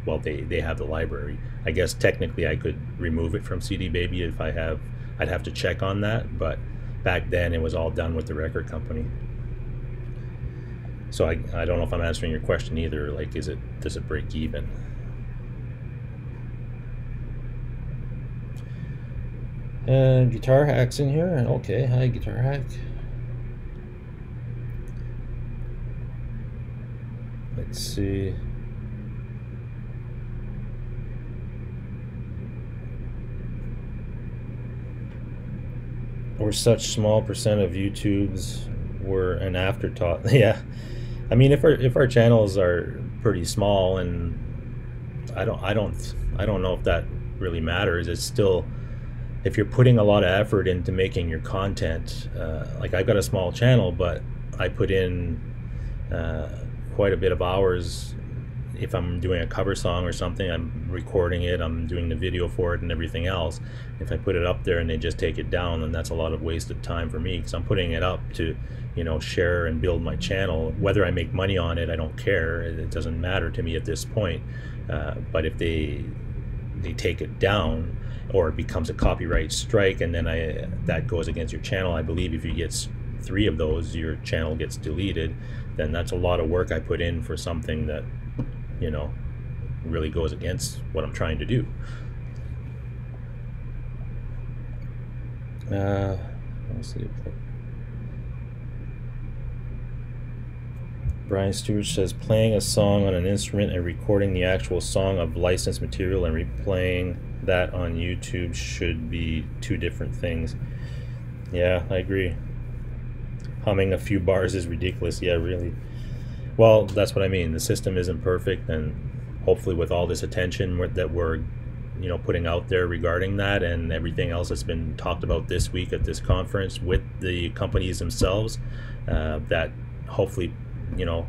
A: well, they have the library. I guess technically I could remove it from CD Baby if I'd have to check on that, but back then it was all done with the record company. So I don't know if I'm answering your question either. Like, does it break even? Guitar Hack's in here. Okay, hi Guitar Hack. Let's see. We're such small percent of YouTube's were an afterthought. Yeah, I mean, if our channels are pretty small, and I don't know if that really matters. It's still, if you're putting a lot of effort into making your content, like I've got a small channel, but I put in quite a bit of hours. If I'm doing a cover song or something, I'm recording it, I'm doing the video for it and everything else. If I put it up there and they just take it down, then that's a lot of wasted time for me, because I'm putting it up to, you know, share and build my channel. Whether I make money on it, I don't care. It doesn't matter to me at this point. But if they take it down, or it becomes a copyright strike, and then that goes against your channel, I believe if you get 3 of those, your channel gets deleted. Then that's a lot of work I put in for something that, you know, really goes against what I'm trying to do. Let's see. Brian Stewart says, playing a song on an instrument and recording the actual song of licensed material and replaying that on YouTube should be 2 different things. Yeah, I agree. Humming a few bars is ridiculous. Yeah, really. Well, that's what I mean. The system isn't perfect, and hopefully with all this attention that we're, you know, putting out there regarding that and everything else that's been talked about this week at this conference with the companies themselves, that hopefully, you know,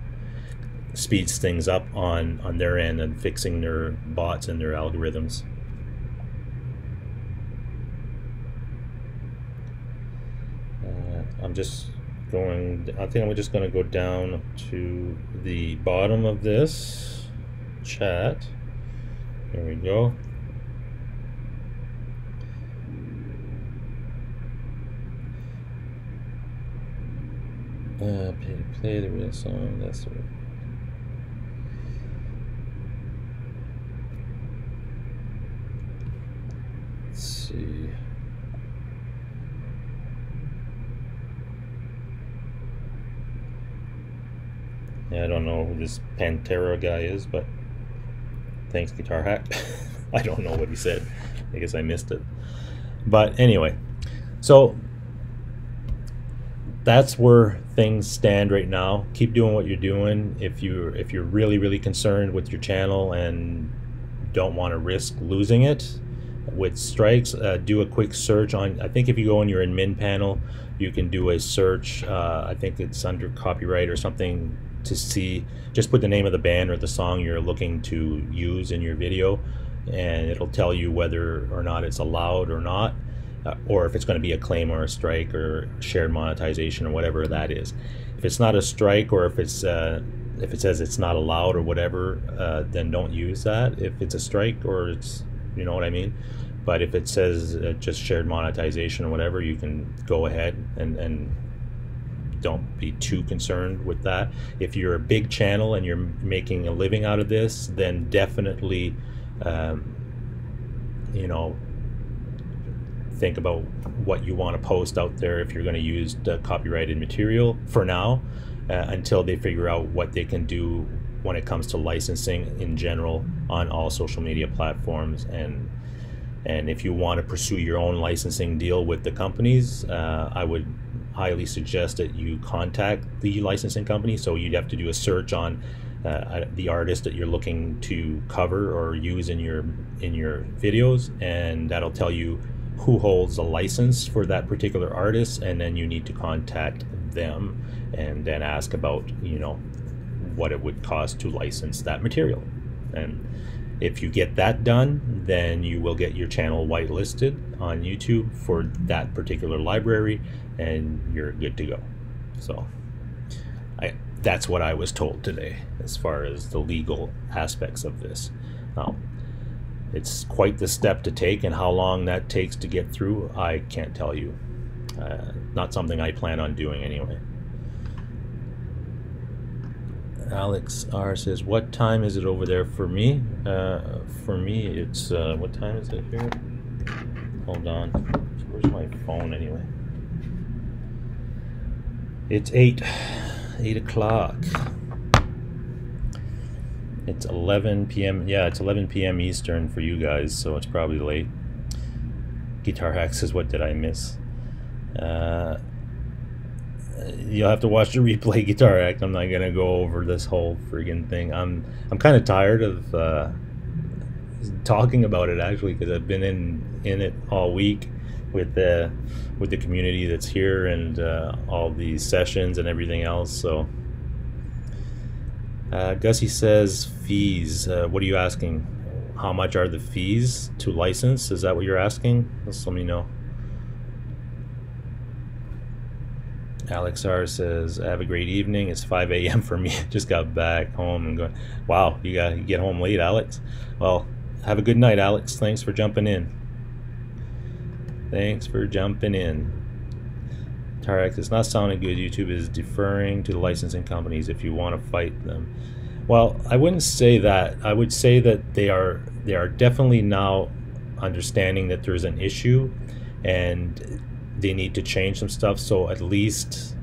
A: speeds things up on their end and fixing their bots and their algorithms. I think I'm just going to go down to the bottom of this chat. There we go. Play the real song. That's right. Let's see. Yeah, I don't know who this Pantera guy is, but thanks, Guitar Hack. I don't know what he said. I guess I missed it. But anyway, so that's where things stand right now. Keep doing what you're doing. If you're really, really concerned with your channel and don't want to risk losing it with strikes, do a quick search on, I think if you go in your admin panel, you can do a search. I think it's under copyright or something, to see, just put the name of the band or the song you're looking to use in your video, and it'll tell you whether or not it's allowed or not, or if it's going to be a claim or a strike or shared monetization or whatever that is. If it's not a strike, or if it says it's not allowed or whatever, then don't use that. If it's a strike, or it's, you know what I mean. But if it says just shared monetization or whatever, you can go ahead and don't be too concerned with that. If you're a big channel and you're making a living out of this, then definitely, you know, think about what you want to post out there if you're going to use the copyrighted material for now, until they figure out what they can do when it comes to licensing in general on all social media platforms. And if you want to pursue your own licensing deal with the companies, I would highly suggest that you contact the licensing company. So you'd have to do a search on the artist that you're looking to cover or use in your videos, and that'll tell you who holds a license for that particular artist, and then you need to contact them and then ask about, you know, what it would cost to license that material. And if you get that done, then you will get your channel whitelisted on YouTube for that particular library, and you're good to go. So that's what I was told today as far as the legal aspects of this. Now, it's quite the step to take, and how long that takes to get through, I can't tell you. Not something I plan on doing anyway. Alex R says, what time is it over there for me? For me, it's, what time is it here? Hold on. Where's my phone anyway? It's 8 o'clock. It's 11 p.m. Yeah, it's 11 p.m. Eastern for you guys, so it's probably late. Guitar Hack says, what did I miss? You'll have to watch the replay, Guitar Hack. I'm not gonna go over this whole friggin' thing. I'm kind of tired of talking about it, actually, because I've been in it all week with the community that's here, and all these sessions and everything else. So Gussie says, fees. What are you asking? How much are the fees to license? Is that what you're asking? Just let me know. Alex R says, have a great evening. It's 5 a.m. for me. Just got back home and going, wow, you get home late, Alex. Well, have a good night, Alex. Thanks for jumping in. Thanks for jumping in. Tarek, it's not sounding good. YouTube is deferring to the licensing companies if you want to fight them. Well, I wouldn't say that. I would say that they are definitely now understanding that there's an issue and they need to change some stuff. So at least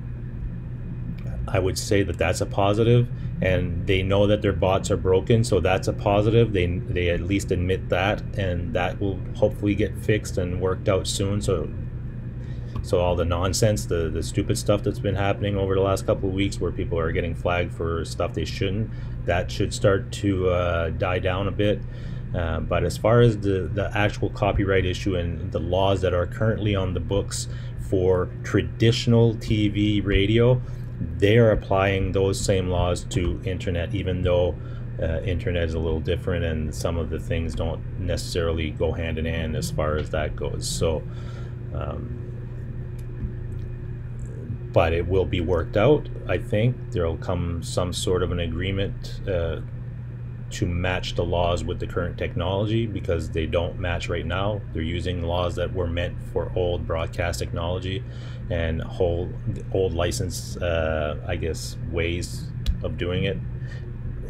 A: I would say that that's a positive, and they know that their bots are broken, so that's a positive. They at least admit that, and that will hopefully get fixed and worked out soon. So all the nonsense, the stupid stuff that's been happening over the last couple of weeks where people are getting flagged for stuff they shouldn't, that should start to die down a bit. But as far as the actual copyright issue and the laws that are currently on the books for traditional TV, radio, they are applying those same laws to internet, even though internet is a little different and some of the things don't necessarily go hand in hand as far as that goes. So but it will be worked out. I think there will come some sort of an agreement to match the laws with the current technology, because they don't match right now. They're using laws that were meant for old broadcast technology and old license, I guess, ways of doing it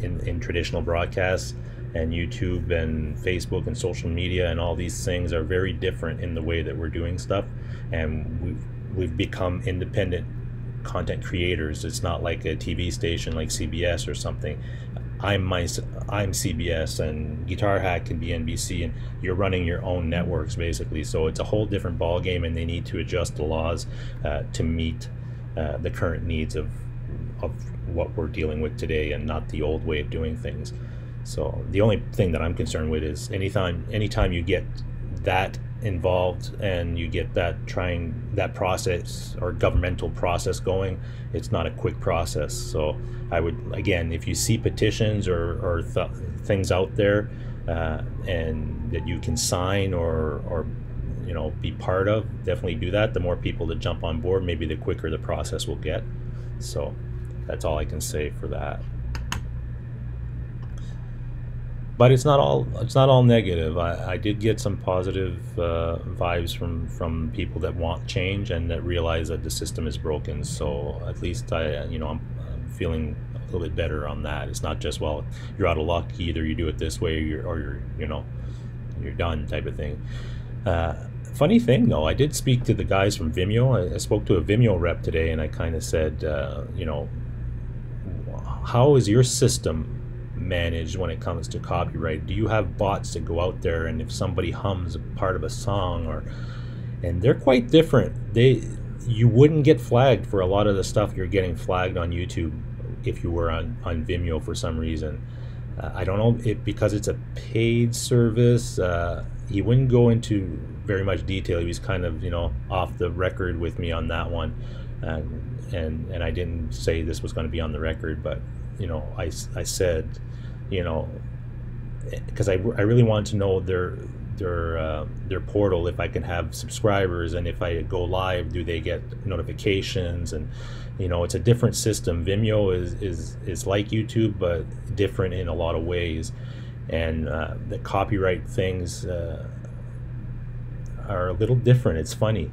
A: in traditional broadcasts. And YouTube and Facebook and social media and all these things are very different in the way that we're doing stuff, and we've become independent content creators. It's not like a TV station like CBS or something. I'm CBS, and Guitar Hack can be NBC, and you're running your own networks basically. So it's a whole different ball game, and they need to adjust the laws to meet the current needs of what we're dealing with today, and not the old way of doing things. So the only thing that I'm concerned with is anytime you get that involved and you get that process or governmental process going, it's not a quick process. So I would, again, if you see petitions or things out there and that you can sign or you know, be part of, definitely do that. The more people that jump on board, maybe the quicker the process will get. So that's all I can say for that. But it's not all negative. I did get some positive vibes from people that want change and that realize that the system is broken. So at least I'm feeling a little bit better on that. It's not just, well, you're out of luck. Either you do it this way or you're done type of thing. Funny thing though, I did speak to the guys from Vimeo. I spoke to a Vimeo rep today, and I kind of said, how is your system managed when it comes to copyright? Do you have bots that go out there, and if somebody hums a part of a song, and they're quite different. You wouldn't get flagged for a lot of the stuff you're getting flagged on YouTube if you were on Vimeo for some reason. I don't know if because it's a paid service. He wouldn't go into very much detail. He was kind of, off the record with me on that one, and I didn't say this was going to be on the record, but I said, because I really wanted to know their portal, if I can have subscribers, and if I go live, do they get notifications? And it's a different system. Vimeo is like YouTube, but different in a lot of ways, and the copyright things are a little different. It's funny,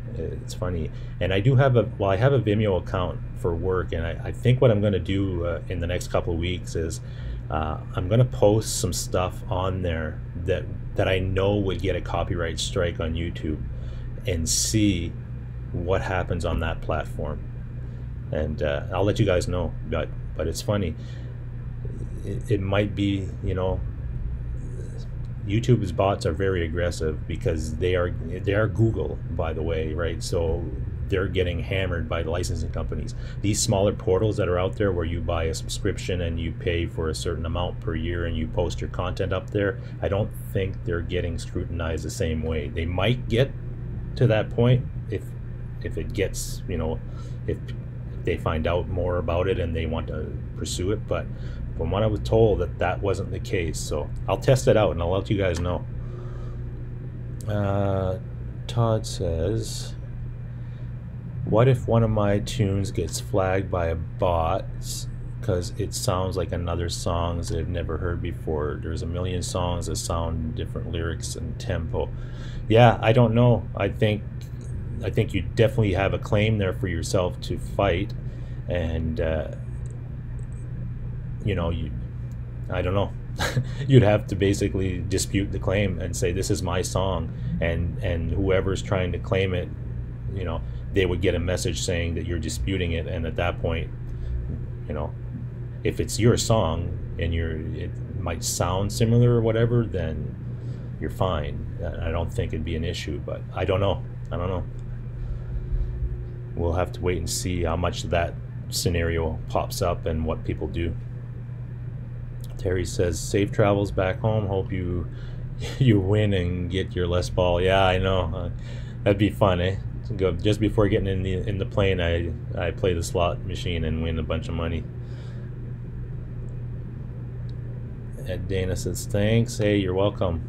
A: and I do have a Vimeo account for work, and I think what I'm going to do in the next couple of weeks is I'm going to post some stuff on there that I know would get a copyright strike on YouTube, and see what happens on that platform. And I'll let you guys know, but it's funny. It might be, YouTube's bots are very aggressive because they are Google, by the way, right? So they're getting hammered by the licensing companies. These smaller portals that are out there where you buy a subscription and you pay for a certain amount per year and you post your content up there, I don't think they're getting scrutinized the same way. They might get to that point if it gets, if they find out more about it and they want to pursue it, but from what I was told, that wasn't the case. So I'll test it out and I'll let you guys know. Todd says, what if one of my tunes gets flagged by a bot because it sounds like another songs that I've never heard before? There's a million songs that sound different lyrics and tempo. Yeah, I don't know. I think you definitely have a claim there for yourself to fight, and I don't know. You'd have to basically dispute the claim and say, this is my song, and whoever's trying to claim it, they would get a message saying that you're disputing it, and at that point, if it's your song and it might sound similar or whatever, then you're fine. I don't think it'd be an issue, but I don't know. We'll have to wait and see how much that scenario pops up and what people do. Terry says, safe travels back home. Hope you win and get your Les Paul. Yeah, I know. That'd be fun, eh? Go just before getting in the plane. I play the slot machine and win a bunch of money. Ed Dana says, thanks. Hey, you're welcome.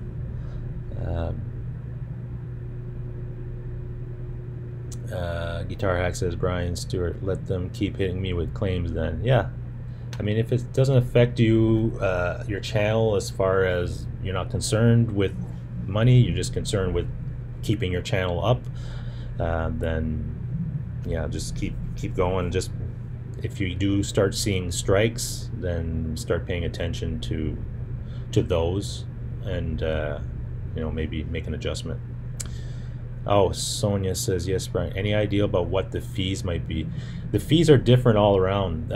A: Guitar Hack says, Brian Stewart, let them keep hitting me with claims then. Yeah, I mean, if it doesn't affect you, your channel, as far as you're not concerned with money, you're just concerned with keeping your channel up, then yeah, just keep going. Just if you do start seeing strikes, then start paying attention to those, and maybe make an adjustment. Oh, Sonia says, yes, Brian, any idea about what the fees might be? The fees are different all around.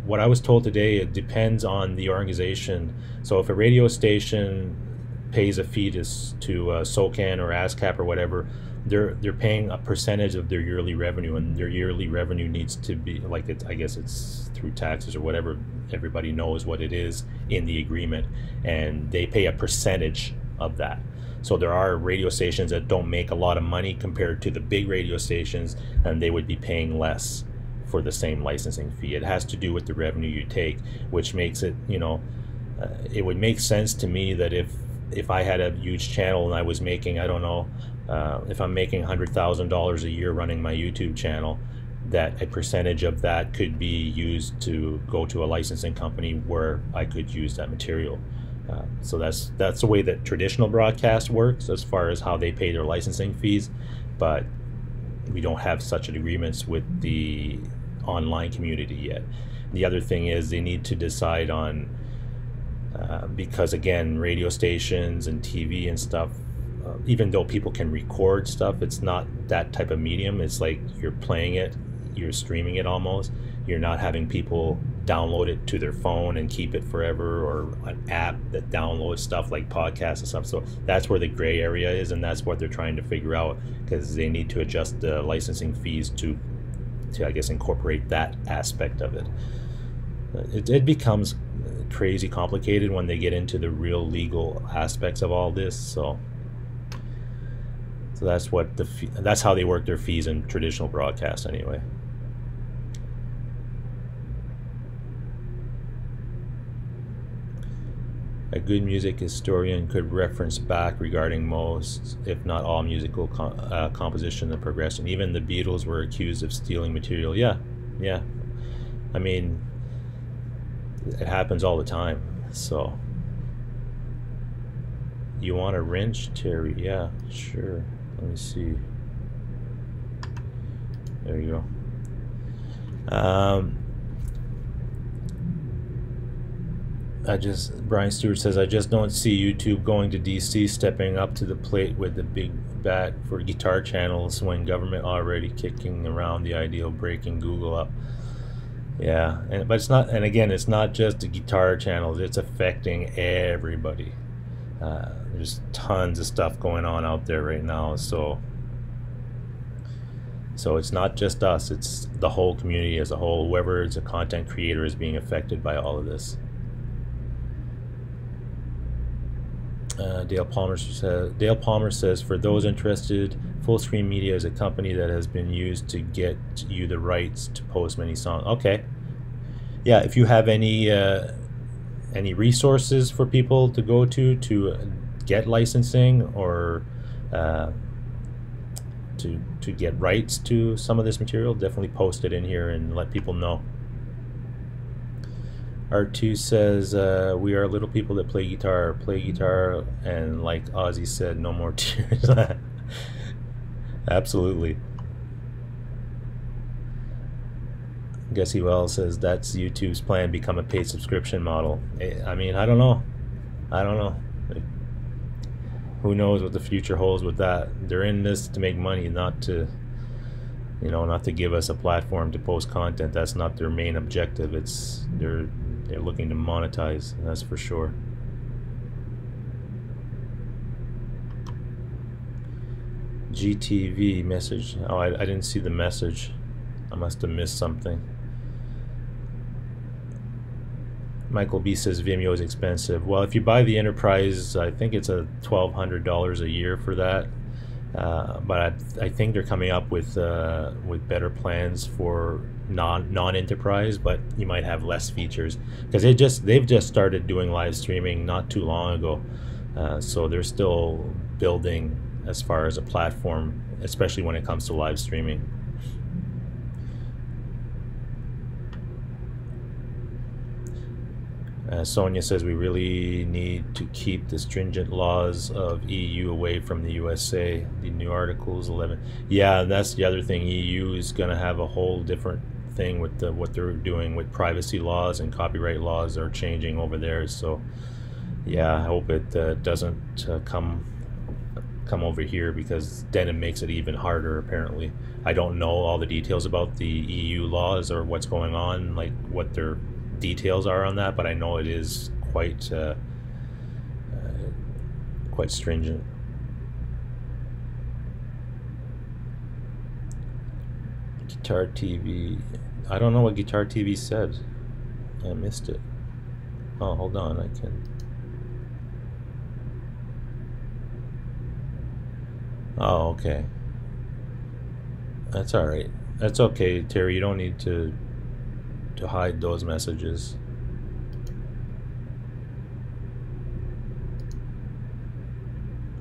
A: What I was told today, it depends on the organization. So if a radio station pays a fee to SOCAN or ASCAP or whatever, they're paying a percentage of their yearly revenue, and their yearly revenue needs to be, like, I guess it's through taxes or whatever. Everybody knows what it is in the agreement, and they pay a percentage of that. So there are radio stations that don't make a lot of money compared to the big radio stations, and they would be paying less for the same licensing fee. It has to do with the revenue you take, which makes it, it would make sense to me that if I had a huge channel and I was making, I don't know, if I'm making $100,000 a year running my YouTube channel, that a percentage of that could be used to go to a licensing company where I could use that material. So that's the way that traditional broadcast works as far as how they pay their licensing fees, but we don't have such agreements with the online community yet. The other thing is they need to decide on, because again, radio stations and TV and stuff, even though people can record stuff, it's not that type of medium. It's like you're playing it, you're streaming it almost. You're not having people download it to their phone and keep it forever, or an app that downloads stuff like podcasts and stuff. So that's where the gray area is, and that's what they're trying to figure out, because they need to adjust the licensing fees to I guess incorporate that aspect of it. It becomes crazy complicated when they get into the real legal aspects of all this. So that's what that's how they work their fees in traditional broadcast anyway. A good music historian could reference back regarding most, if not all, musical composition and progression. Even the Beatles were accused of stealing material. Yeah. I mean, it happens all the time. So, you want a wrench, Terry? Yeah, sure. Let me see. There you go. Brian Stewart says, I just don't see YouTube going to DC, stepping up to the plate with the big bat for guitar channels when government already kicking around the idea of breaking Google up. Yeah, but it's not, and again, it's not just the guitar channels, it's affecting everybody. There's tons of stuff going on out there right now, so it's not just us, it's the whole community as a whole. Whoever is a content creator is being affected by all of this. Dale Palmer says, for those interested, Fullscreen Media is a company that has been used to get you the rights to post many songs. Okay. Yeah, if you have any resources for people to go to get licensing, or to get rights to some of this material, definitely post it in here and let people know. R2 says, we are little people that play guitar, and like Ozzy said, no more tears. Absolutely. Guessy Wells says, that's YouTube's plan, become a paid subscription model. I mean, I don't know. Who knows what the future holds with that? They're in this to make money, not to, not to give us a platform to post content. That's not their main objective. They're looking to monetize, that's for sure. GTV message. Oh, I didn't see the message. I must have missed something. Michael B says Vimeo is expensive. Well, if you buy the enterprise, I think it's $1,200 a year for that. But I think they're coming up with better plans for non-enterprise, but you might have less features, because they've just started doing live streaming not too long ago, so they're still building as far as a platform, especially when it comes to live streaming. Sonia says we really need to keep the stringent laws of EU away from the USA. The new Articles 11. Yeah, that's the other thing. EU is going to have a whole different thing with what they're doing with privacy laws, and copyright laws are changing over there. So yeah, I hope it doesn't come over here, because then it makes it even harder. Apparently, I don't know all the details about the EU laws or what's going on, like what their details are on that, but I know it is quite stringent. Guitar TV. I don't know what Guitar TV said. I missed it. Oh, hold on. I can. Oh, okay. That's all right. That's okay, Terry. You don't need to hide those messages.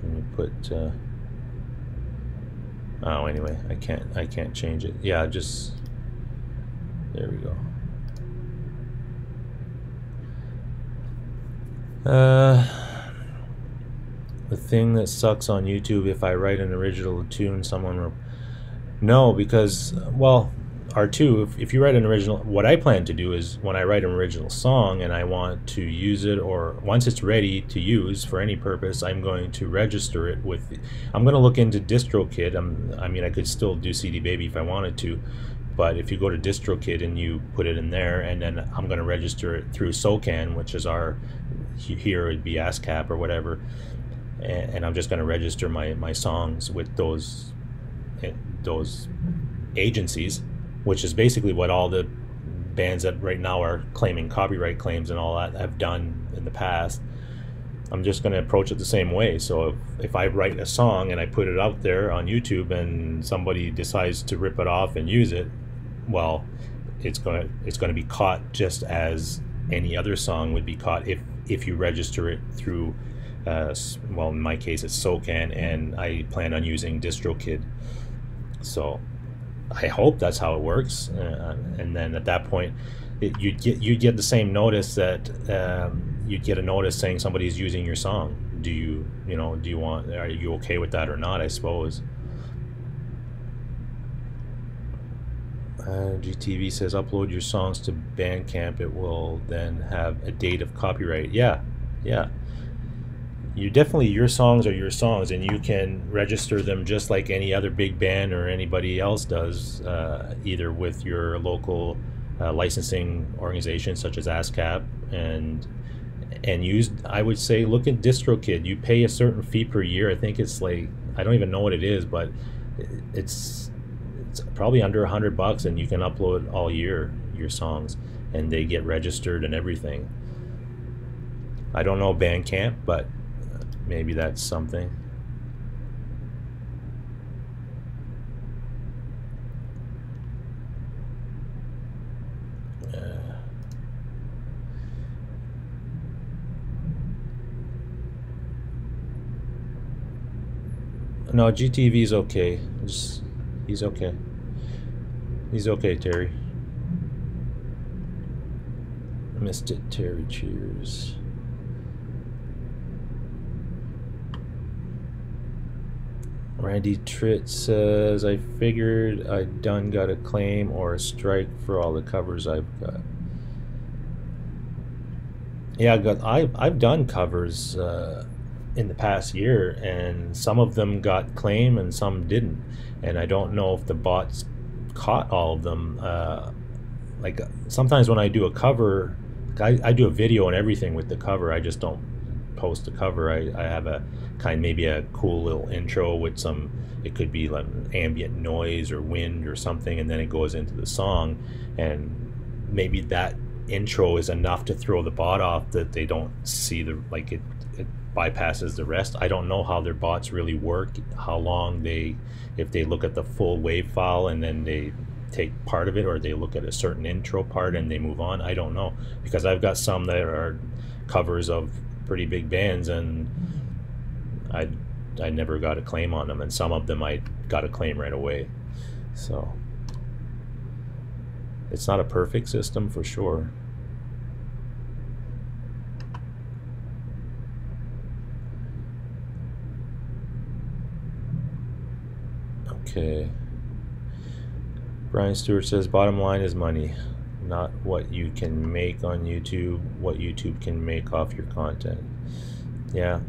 A: Let me put oh, anyway, I can't change it. Yeah, just there we go. The thing that sucks on YouTube, if I write an original tune, someone will... No, because, well, R2, if you write an original, what I plan to do is when I write an original song and I want to use it, or once it's ready to use for any purpose, I'm going to register it with, I'm going to look into DistroKid. I mean, I could still do CD Baby if I wanted to, But if you go to DistroKid and you put it in there, and then I'm going to register it through SOCAN, which is our, here it'd be ASCAP or whatever, and I'm just going to register my songs with those agencies, which is basically what all the bands that right now are claiming copyright claims and all that have done in the past. I'm just going to approach it the same way. So if I write a song and I put it out there on YouTube and somebody decides to rip it off and use it, well, it's going to be caught just as any other song would be caught if you register it through well, in my case it's SOCAN, and I plan on using DistroKid. So I hope that's how it works, and then at that point you'd get the same notice that you'd get a notice saying somebody's using your song. Are you okay with that or not, I suppose. GTV says upload your songs to Bandcamp, it will then have a date of copyright. Yeah, you definitely, your songs are your songs, and you can register them just like any other big band or anybody else does, either with your local licensing organization such as ASCAP, and use, I would say, look at DistroKid. You pay a certain fee per year. I think it's like, I don't even know what it is, but it's probably under $100, and you can upload all year your songs, and they get registered and everything. I don't know Bandcamp, but maybe that's something. No, GTV's okay. He's okay. He's okay, Terry. Missed it, Terry. Cheers. Randy Tritt says, I figured I done got a claim or a strike for all the covers I've got. Yeah, I've done covers in the past year, and some of them got claim and some didn't, and I don't know if the bots caught all of them. Like sometimes when I do a cover, I do a video and everything with the cover. I just don't post the cover. I have a maybe a cool little intro with some, it could be like ambient noise or wind or something, and then it goes into the song, and maybe that intro is enough to throw the bot off, that they don't see the, like it bypasses the rest. I don't know how their bots really work, how long if they look at the full wave file and then they take part of it, or they look at a certain intro part and they move on. I don't know, because I've got some that are covers of pretty big bands, and I never got a claim on them, and some of them I got a claim right away. So it's not a perfect system for sure. Okay. Brian Stewart says, bottom line is money, not what you can make on YouTube, what YouTube can make off your content. Yeah,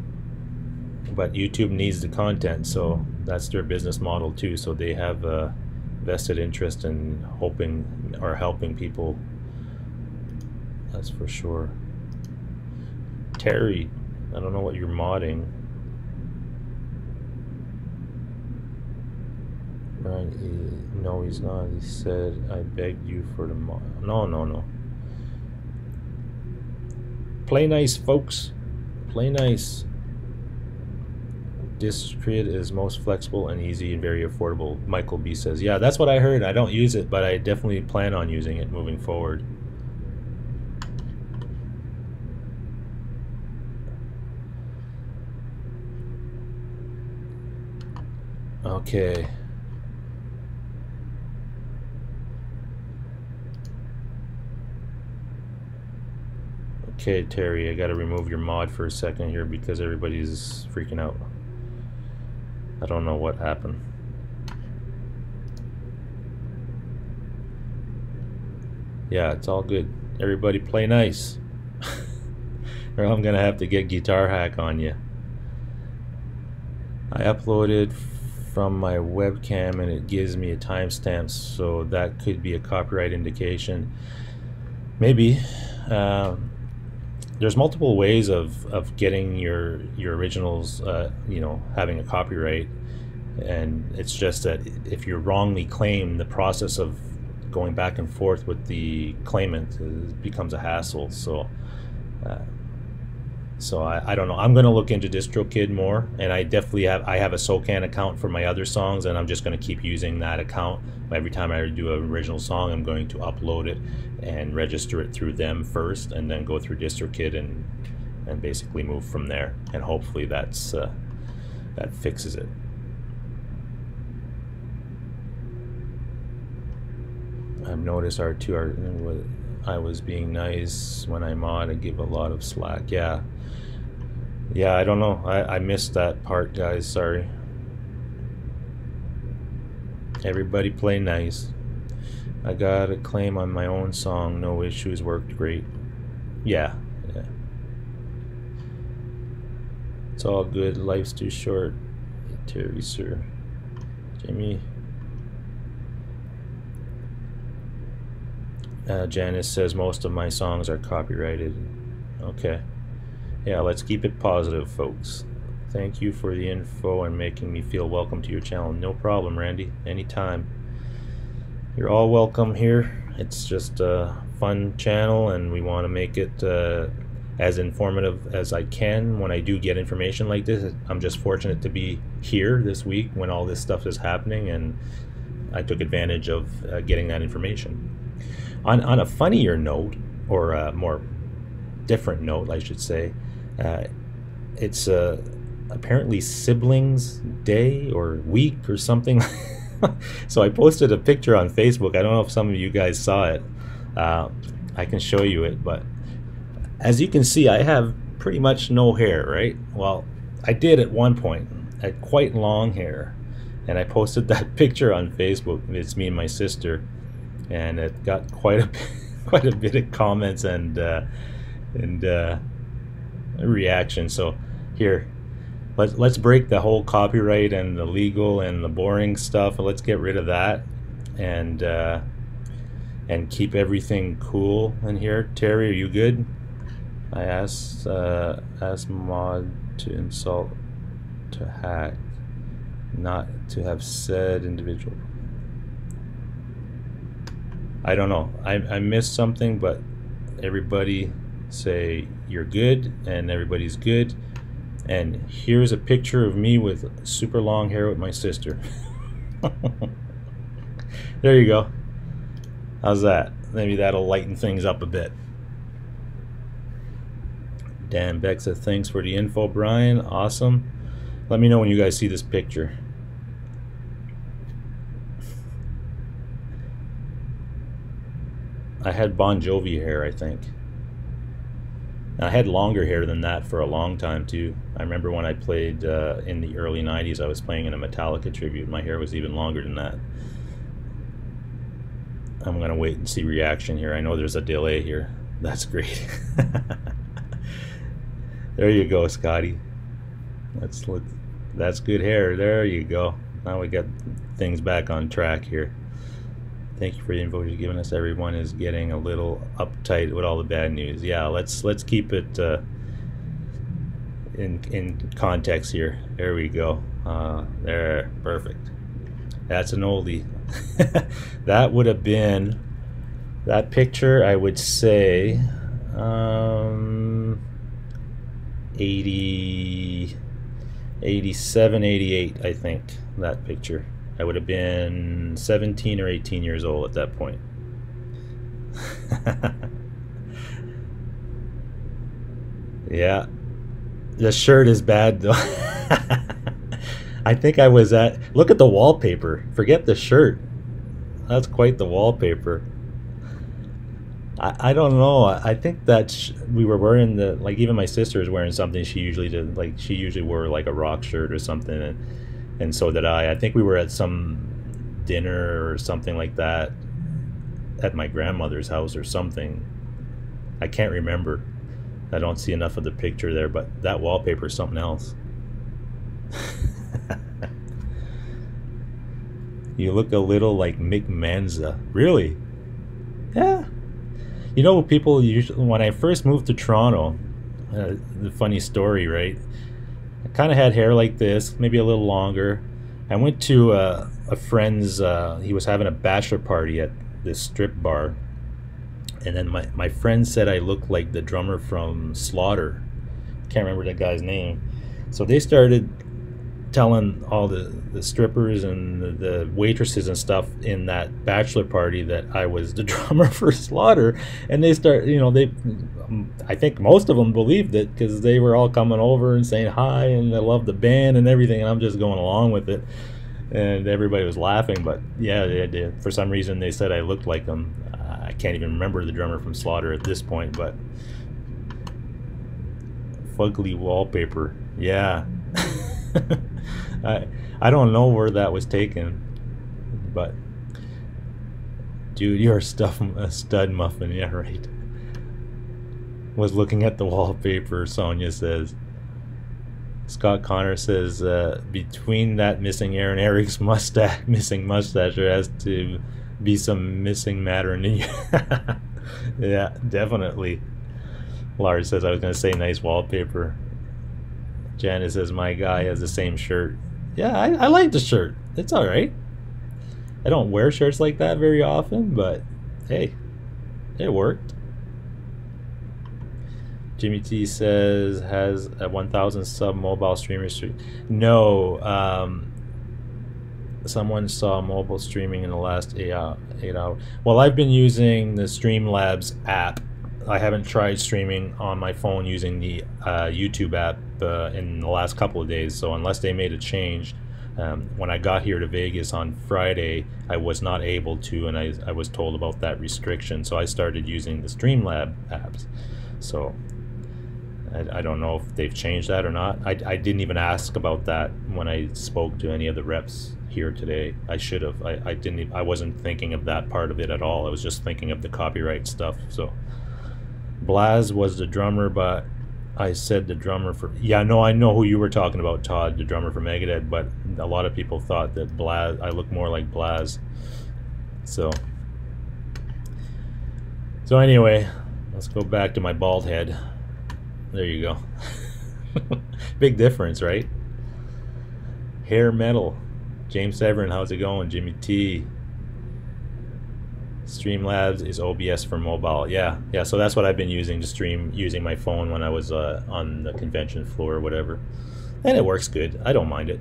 A: but YouTube needs the content, so that's their business model too. So they have a vested interest in hoping or helping people, that's for sure. Terry, I don't know what you're modding. Brian, no, he's not. He said, I begged you for the mod. No. Play nice, folks. Play nice. DistroKid is most flexible and easy and very affordable. Michael B says, yeah, that's what I heard. I don't use it, but I definitely plan on using it moving forward. Okay. Okay, Terry, I gotta remove your mod for a second here because everybody's freaking out. I don't know what happened. Yeah, it's all good. Everybody play nice. Or I'm gonna have to get Guitar Hack on you. I uploaded from my webcam and it gives me a timestamp, so that could be a copyright indication. Maybe. There's multiple ways of getting your originals, you know, having a copyright, and it's just that if you're wrongly claimed, the process of going back and forth with the claimant becomes a hassle. So I don't know. I'm going to look into DistroKid more, and I definitely have a SoCan account for my other songs, and I'm just going to keep using that account. Every time I do an original song, I'm going to upload it and register it through them first, and then go through DistroKid and basically move from there. And hopefully that fixes it. I've noticed I was being nice when I mod and give a lot of slack. Yeah, I don't know. I missed that part, guys. Sorry. Everybody play nice. I got a claim on my own song. No issues. Worked great. Yeah. It's all good. Life's too short. Terry, sir. Jimmy. Janice says most of my songs are copyrighted. Okay. Yeah, let's keep it positive, folks. Thank you for the info and making me feel welcome to your channel. No problem, Randy. Anytime. You're all welcome here. It's just a fun channel, and we want to make it as informative as I can when I do get information like this. I'm just fortunate to be here this week when all this stuff is happening, and I took advantage of getting that information. On a funnier note, or a more different note, I should say, it's apparently Siblings Day or Week or something. So I posted a picture on Facebook. I don't know if some of you guys saw it. I can show you it, but as you can see, I have pretty much no hair, right? Well, I did at one point. I had quite long hair, and I posted that picture on Facebook. It's me and my sister, and it got quite a bit of comments and reaction. So here, let's break the whole copyright and the legal and the boring stuff, and let's get rid of that and keep everything cool in here. Terry, are you good? I asked mod to insult, to hack, not to have said individual. I don't know. I missed something, but everybody say you're good, and everybody's good. And here's a picture of me with super long hair with my sister. There you go. How's that? Maybe that'll lighten things up a bit. Dan Beck said, thanks for the info, Brian. Awesome. Let me know when you guys see this picture. I had Bon Jovi hair, I think. I had longer hair than that for a long time too. I remember when I played in the early 90s, I was playing in a Metallica tribute. My hair was even longer than that. I'm gonna wait and see reaction here. I know there's a delay here. That's great. There you go, Scotty. That's good hair. There you go. Now we got things back on track here. Thank you for the info you've given us. Everyone is getting a little uptight with all the bad news. Yeah, let's keep it in context here. There we go. There, perfect. That's an oldie. That would have been, that picture, I would say 87, 88, I think, that picture. I would have been 17 or 18 years old at that point. Yeah, the shirt is bad though. I think I was at, look at the wallpaper. Forget the shirt. That's quite the wallpaper. I don't know. I think that we were wearing the, like, even my sister is wearing something she usually did. Like, she usually wore like a rock shirt or something, and so did I. I think we were at some dinner or something like that at my grandmother's house or something. I can't remember. I don't see enough of the picture there, but that wallpaper is something else. You look a little like Mick Manza. Really? Yeah. You know, people usually, when I first moved to Toronto, the funny story, right? I kind of had hair like this, maybe a little longer. I went to a friend's, he was having a bachelor party at this strip bar. And then my friend said I looked like the drummer from Slaughter. Can't remember that guy's name. So they started telling all the strippers and the waitresses and stuff in that bachelor party that I was the drummer for Slaughter. And they start, you know, I think most of them believed it because they were all coming over and saying hi and they loved the band and everything, and I'm just going along with it. And everybody was laughing, but yeah, they did. For some reason they said I looked like them. I can't even remember the drummer from Slaughter at this point, but fugly wallpaper, yeah. I don't know where that was taken, but dude, you're a stud muffin, yeah, right. Was looking at the wallpaper, Sonia says. Scott Connor says, between that missing Aaron Eric's missing mustache, there has to be some missing matter in you. Yeah, definitely. Lars says, I was going to say nice wallpaper. Janet says, my guy has the same shirt. Yeah, I like the shirt. It's alright. I don't wear shirts like that very often, but hey, it worked. Jimmy T says, has a 1,000 sub mobile streamer stream. No, someone saw mobile streaming in the last 8 hours. Well, I've been using the Streamlabs app. I haven't tried streaming on my phone using the YouTube app in the last couple of days, so unless they made a change, when I got here to Vegas on Friday, I was not able to, and I was told about that restriction, so I started using the Streamlabs apps. So I don't know if they've changed that or not. I didn't even ask about that when I spoke to any of the reps here today. I should have. I wasn't thinking of that part of it at all. I was just thinking of the copyright stuff. So Blaz was the drummer, but I said the drummer for, yeah, no, I know who you were talking about, Todd, the drummer for Megadeth, but a lot of people thought that Blaz, I look more like Blaz. So anyway, let's go back to my bald head. There you go. Big difference, right? Hair metal. James Severin, how's it going? Jimmy T. Streamlabs is OBS for mobile. Yeah, so that's what I've been using to stream using my phone when I was on the convention floor or whatever. And it works good. I don't mind it.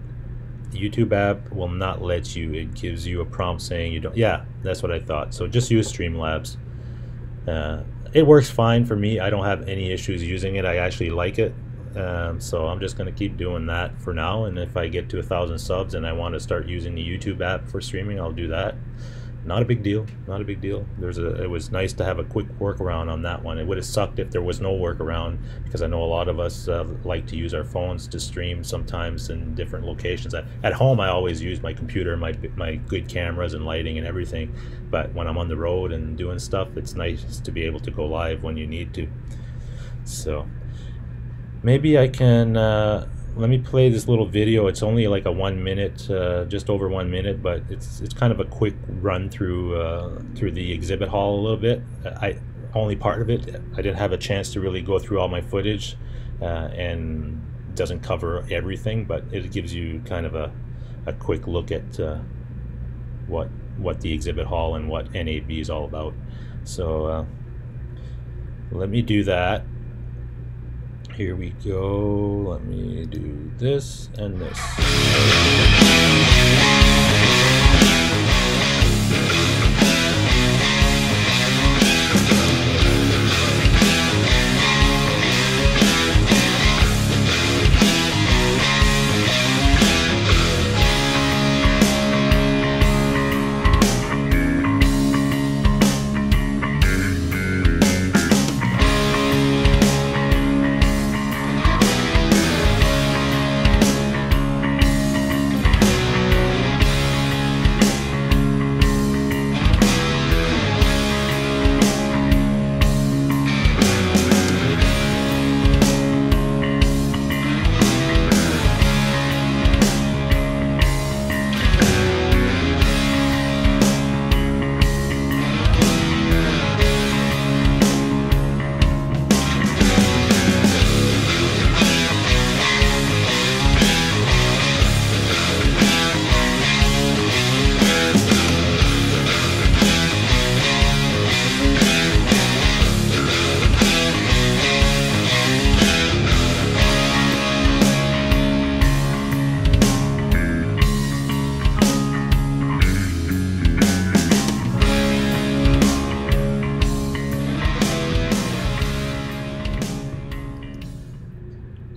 A: The YouTube app will not let you. It gives you a prompt saying you don't. Yeah, that's what I thought. So just use Streamlabs. It works fine for me. I don't have any issues using it. I actually like it. So I'm just going to keep doing that for now. And if I get to 1,000 subs and I want to start using the YouTube app for streaming, I'll do that. Not a big deal. Not a big deal. It was nice to have a quick workaround on that one. It would have sucked if there was no workaround, because I know a lot of us like to use our phones to stream sometimes in different locations. At home, I always use my computer, my good cameras and lighting and everything. But when I'm on the road and doing stuff, it's nice to be able to go live when you need to. So maybe I can. Let me play this little video. It's only like a 1 minute, just over 1 minute, but it's kind of a quick run through the exhibit hall a little bit. Only part of it. I didn't have a chance to really go through all my footage, and it doesn't cover everything, but it gives you kind of a quick look at what the exhibit hall and what NAB is all about. So let me do that. Here we go. Let me do this and this.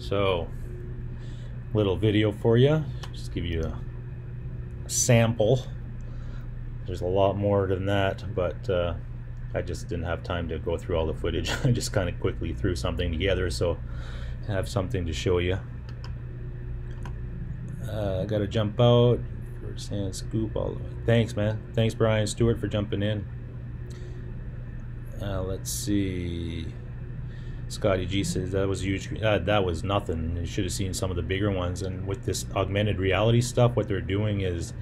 A: So, little video for you, just give you a sample. There's a lot more than that, but I just didn't have time to go through all the footage. I just kind of quickly threw something together so I have something to show you. I gotta jump out. First hand scoop all the way. Thanks, man. Thanks, Brian Stewart, for jumping in. Let's see. Scotty G says that was huge. That was nothing. You should have seen some of the bigger ones. And with this augmented reality stuff, what they're doing is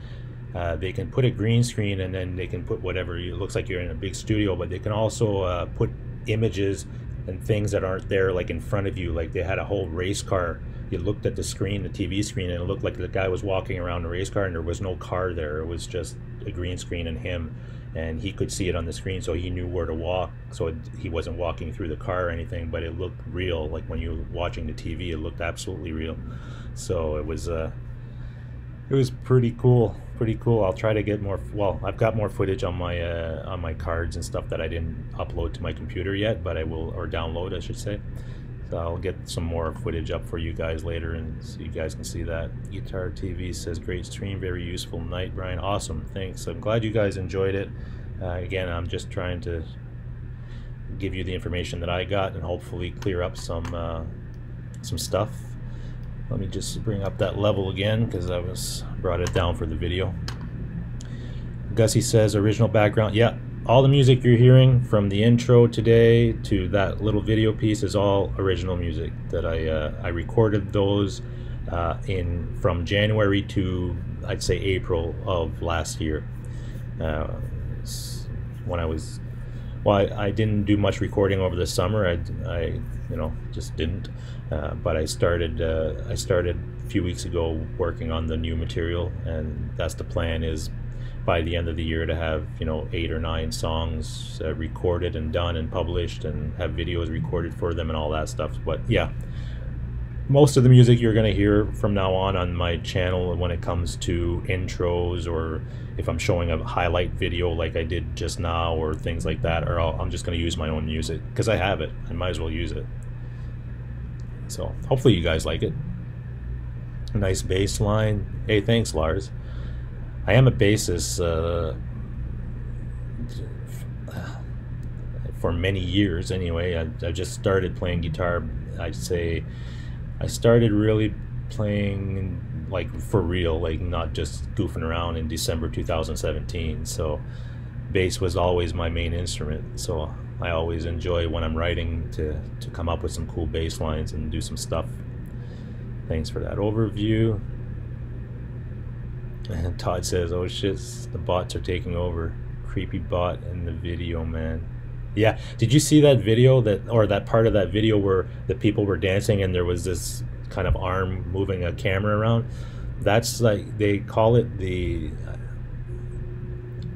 A: they can put a green screen and then they can put whatever. It looks like you're in a big studio, but they can also put images and things that aren't there, like in front of you. Like they had a whole race car. You looked at the screen, the TV screen, and it looked like the guy was walking around a race car, and there was no car there. It was just a green screen and him, and he could see it on the screen, so he knew where to walk. So he wasn't walking through the car or anything, but it looked real. Like when you were watching the TV, it looked absolutely real. So it was pretty cool. Pretty cool. I'll try to get more. Well, I've got more footage on my cards and stuff that I didn't upload to my computer yet, but I will, or download, I should say. So I'll get some more footage up for you guys later, and so you guys can see that. Guitar TV says great stream, very useful night, Brian. Awesome, thanks. I'm glad you guys enjoyed it. Again, I'm just trying to give you the information that I got and hopefully clear up some stuff. Let me just bring up that level again because I brought it down for the video. Gussie says original background. Yeah, all the music you're hearing from the intro today to that little video piece is all original music that I recorded those from January to, I'd say, April of last year. When I was, well, I didn't do much recording over the summer. I just didn't. But I started a few weeks ago working on the new material, and that's the plan, is by the end of the year to have 8 or 9 songs recorded and done and published, and have videos recorded for them and all that stuff. But yeah, most of the music you're going to hear from now on my channel when it comes to intros, or if I'm showing a highlight video like I did just now or things like that, or I'm just going to use my own music because I have it. I might as well use it. So hopefully you guys like it. A nice bass line. Hey, thanks, Lars. I am a bassist for many years anyway. I just started playing guitar. I'd say I started really playing like for real, like not just goofing around, in December 2017. So bass was always my main instrument. So I always enjoy when I'm writing to come up with some cool bass lines and do some stuff. Thanks for that overview. And Todd says, oh shit, the bots are taking over. Creepy bot in the video, man. Yeah, did you see that video, that part of that video where the people were dancing and there was this kind of arm moving a camera around? That's like, they call it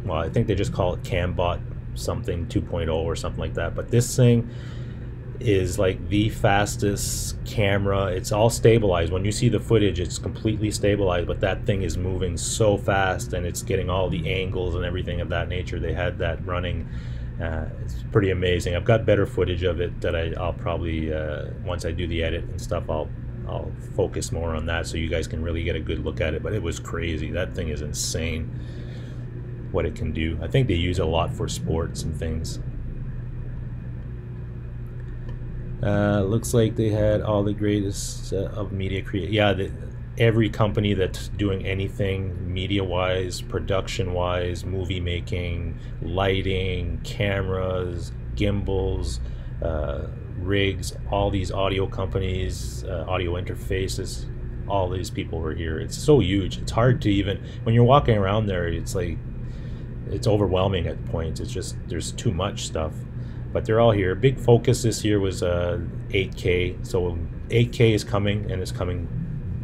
A: well, I think they just call it CamBot something 2.0 or something like that. But this thing is like the fastest camera. It's all stabilized. When you see the footage, it's completely stabilized, but that thing is moving so fast, and it's getting all the angles and everything of that nature. They had that running. It's pretty amazing. I've got better footage of it that I'll probably once I do the edit and stuff, I'll focus more on that so you guys can really get a good look at it. But it was crazy. That thing is insane what it can do. I think they use it a lot for sports and things. Looks like they had all the greatest of media Yeah, every company that's doing anything media-wise, production-wise, movie making, lighting, cameras, gimbals, rigs, all these audio companies, audio interfaces, all these people were here. It's so huge. It's hard to even, when you're walking around there, it's like, it's overwhelming at points. It's just, there's too much stuff. But they're all here. Big focus this year was 8K. So 8K is coming, and it's coming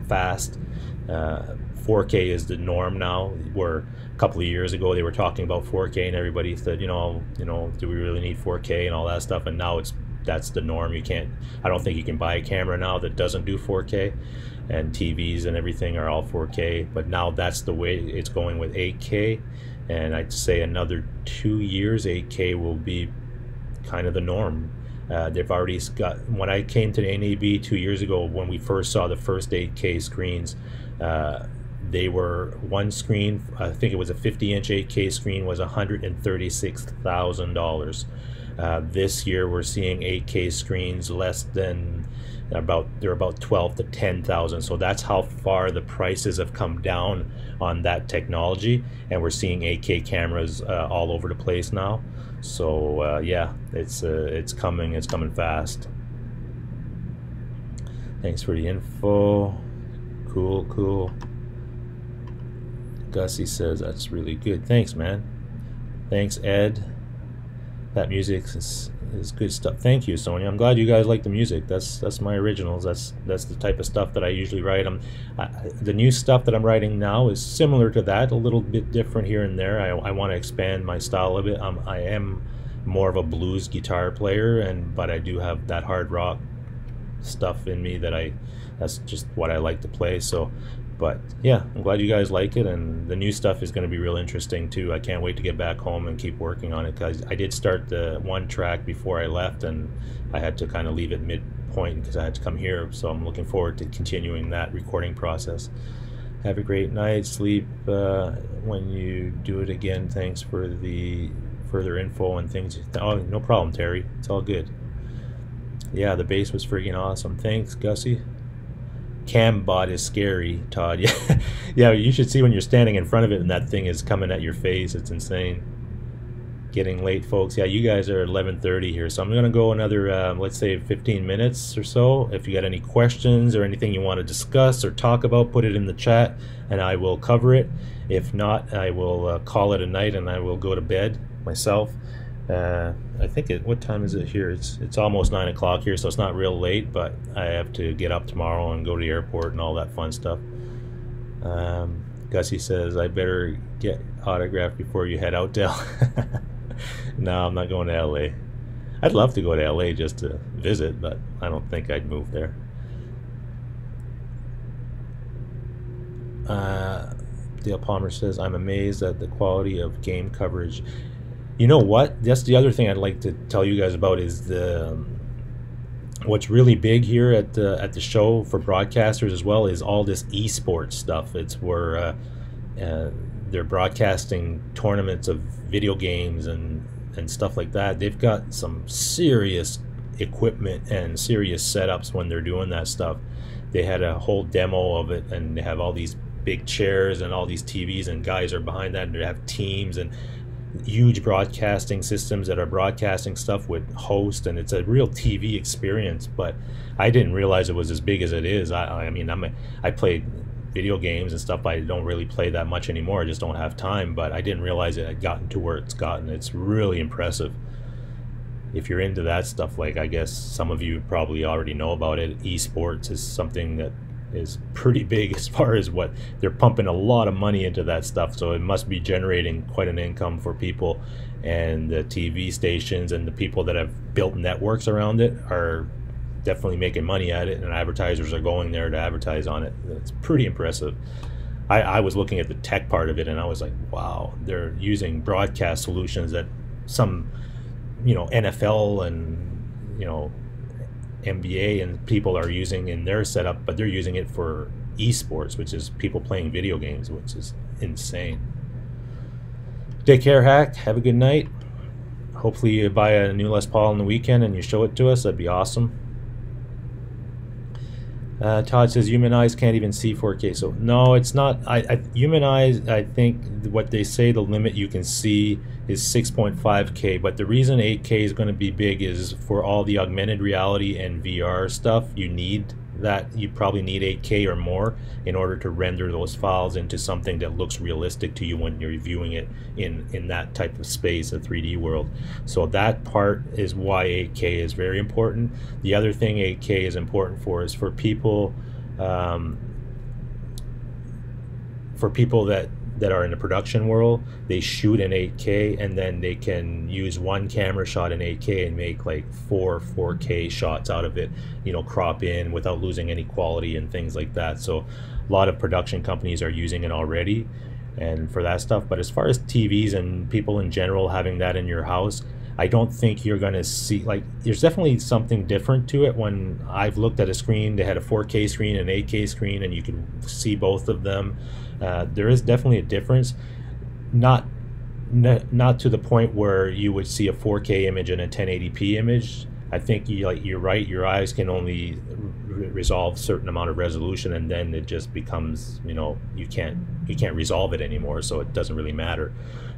A: fast. 4K is the norm now, where a couple of years ago they were talking about 4K and everybody said, do we really need 4K and all that stuff? And now that's the norm. I don't think you can buy a camera now that doesn't do 4K, and TVs and everything are all 4K. But now that's the way it's going with 8K, and I'd say another 2 years 8K will be kind of the norm. They've already got, when I came to the NAB 2 years ago, when we first saw the first 8K screens, they were, one screen, I think it was a 50-inch 8K screen, was $136,000. This year we're seeing 8K screens less than they're about 12 to 10,000. So that's how far the prices have come down on that technology, and we're seeing 8K cameras all over the place now. So yeah, it's coming fast. Thanks for the info. Cool. Gussie says that's really good. Thanks, man. Thanks, Ed. That music is good stuff. Thank you, Sonia. I'm glad you guys like the music. That's my originals. That's the type of stuff that I usually write. The new stuff that I'm writing now is similar to that, a little bit different here and there. I want to expand my style a bit. I am more of a blues guitar player, but I do have that hard rock stuff in me that's just what I like to play. So, but yeah, I'm glad you guys like it, and the new stuff is going to be real interesting too. I can't wait to get back home and keep working on it, because I did start the one track before I left, and I had to kind of leave it midpoint because I had to come here. So I'm looking forward to continuing that recording process. Have a great night. Sleep when you do it again. Thanks for the further info and things. Oh, no problem, Terry. It's all good. Yeah, the bass was freaking awesome. Thanks, Gussie. Cambot is scary, Todd. Yeah, yeah. You should see when you're standing in front of it and that thing is coming at your face. It's insane. Getting late, folks. Yeah, you guys are 11:30 here, so I'm gonna go another, let's say 15 minutes or so. If you got any questions or anything you want to discuss or talk about, put it in the chat, and I will cover it. If not, I will call it a night, and I will go to bed myself. I think what time is it here? It's almost 9 o'clock here, so it's not real late, but I have to get up tomorrow and go to the airport and all that fun stuff. Gussie says I better get autographed before you head out to LA. No, I'm not going to LA. I'd love to go to LA just to visit, but I don't think I'd move there. Dale Palmer says I'm amazed at the quality of game coverage. You know what? That's the other thing I'd like to tell you guys about, is what's really big here at the show for broadcasters as well is all this esports stuff. It's where they're broadcasting tournaments of video games and stuff like that. They've got some serious equipment and serious setups when they're doing that stuff. They had a whole demo of it, and they have all these big chairs and all these TVs, and guys are behind that, and they have teams and huge broadcasting systems that are broadcasting stuff with host, and it's a real TV experience. But I didn't realize it was as big as it is. I mean, I played video games and stuff. I don't really play that much anymore. I just don't have time. But I didn't realize it had gotten to where it's gotten. It's really impressive. If you're into that stuff, like I guess some of you probably already know about it, esports is something that is pretty big as far as what they're pumping a lot of money into that stuff. So it must be generating quite an income for people, and the TV stations and the people that have built networks around it are definitely making money at it, and advertisers are going there to advertise on it. It's pretty impressive. I was looking at the tech part of it, and I was like, wow, they're using broadcast solutions that some, NFL and NBA and people are using in their setup, but they're using it for esports, which is people playing video games, which is insane. Take care, Hack. Have a good night. Hopefully you buy a new Les Paul on the weekend and you show it to us. That'd be awesome. Todd says human eyes can't even see 4K. So no, it's not. Human eyes, I think what they say the limit you can see is 6.5K, but the reason 8K is going to be big is for all the augmented reality and VR stuff. You need that. You probably need 8K or more in order to render those files into something that looks realistic to you when you're viewing it in that type of space, a 3D world. So that part is why 8K is very important. The other thing 8K is important for is for people that are in the production world. They shoot in 8K, and then they can use one camera shot in 8K and make like 4K shots out of it, crop in without losing any quality and things like that. So a lot of production companies are using it already and for that stuff. But as far as TVs and people in general having that in your house, I don't think you're going to see, like, there's definitely something different to it. When I've looked at a screen, they had a 4K screen and an 8K screen, and you could see both of them. There is definitely a difference. Not to the point where you would see a 4K image and a 1080p image. I think you're right. Your eyes can only resolve a certain amount of resolution, and then it just becomes, you can't resolve it anymore, so it doesn't really matter.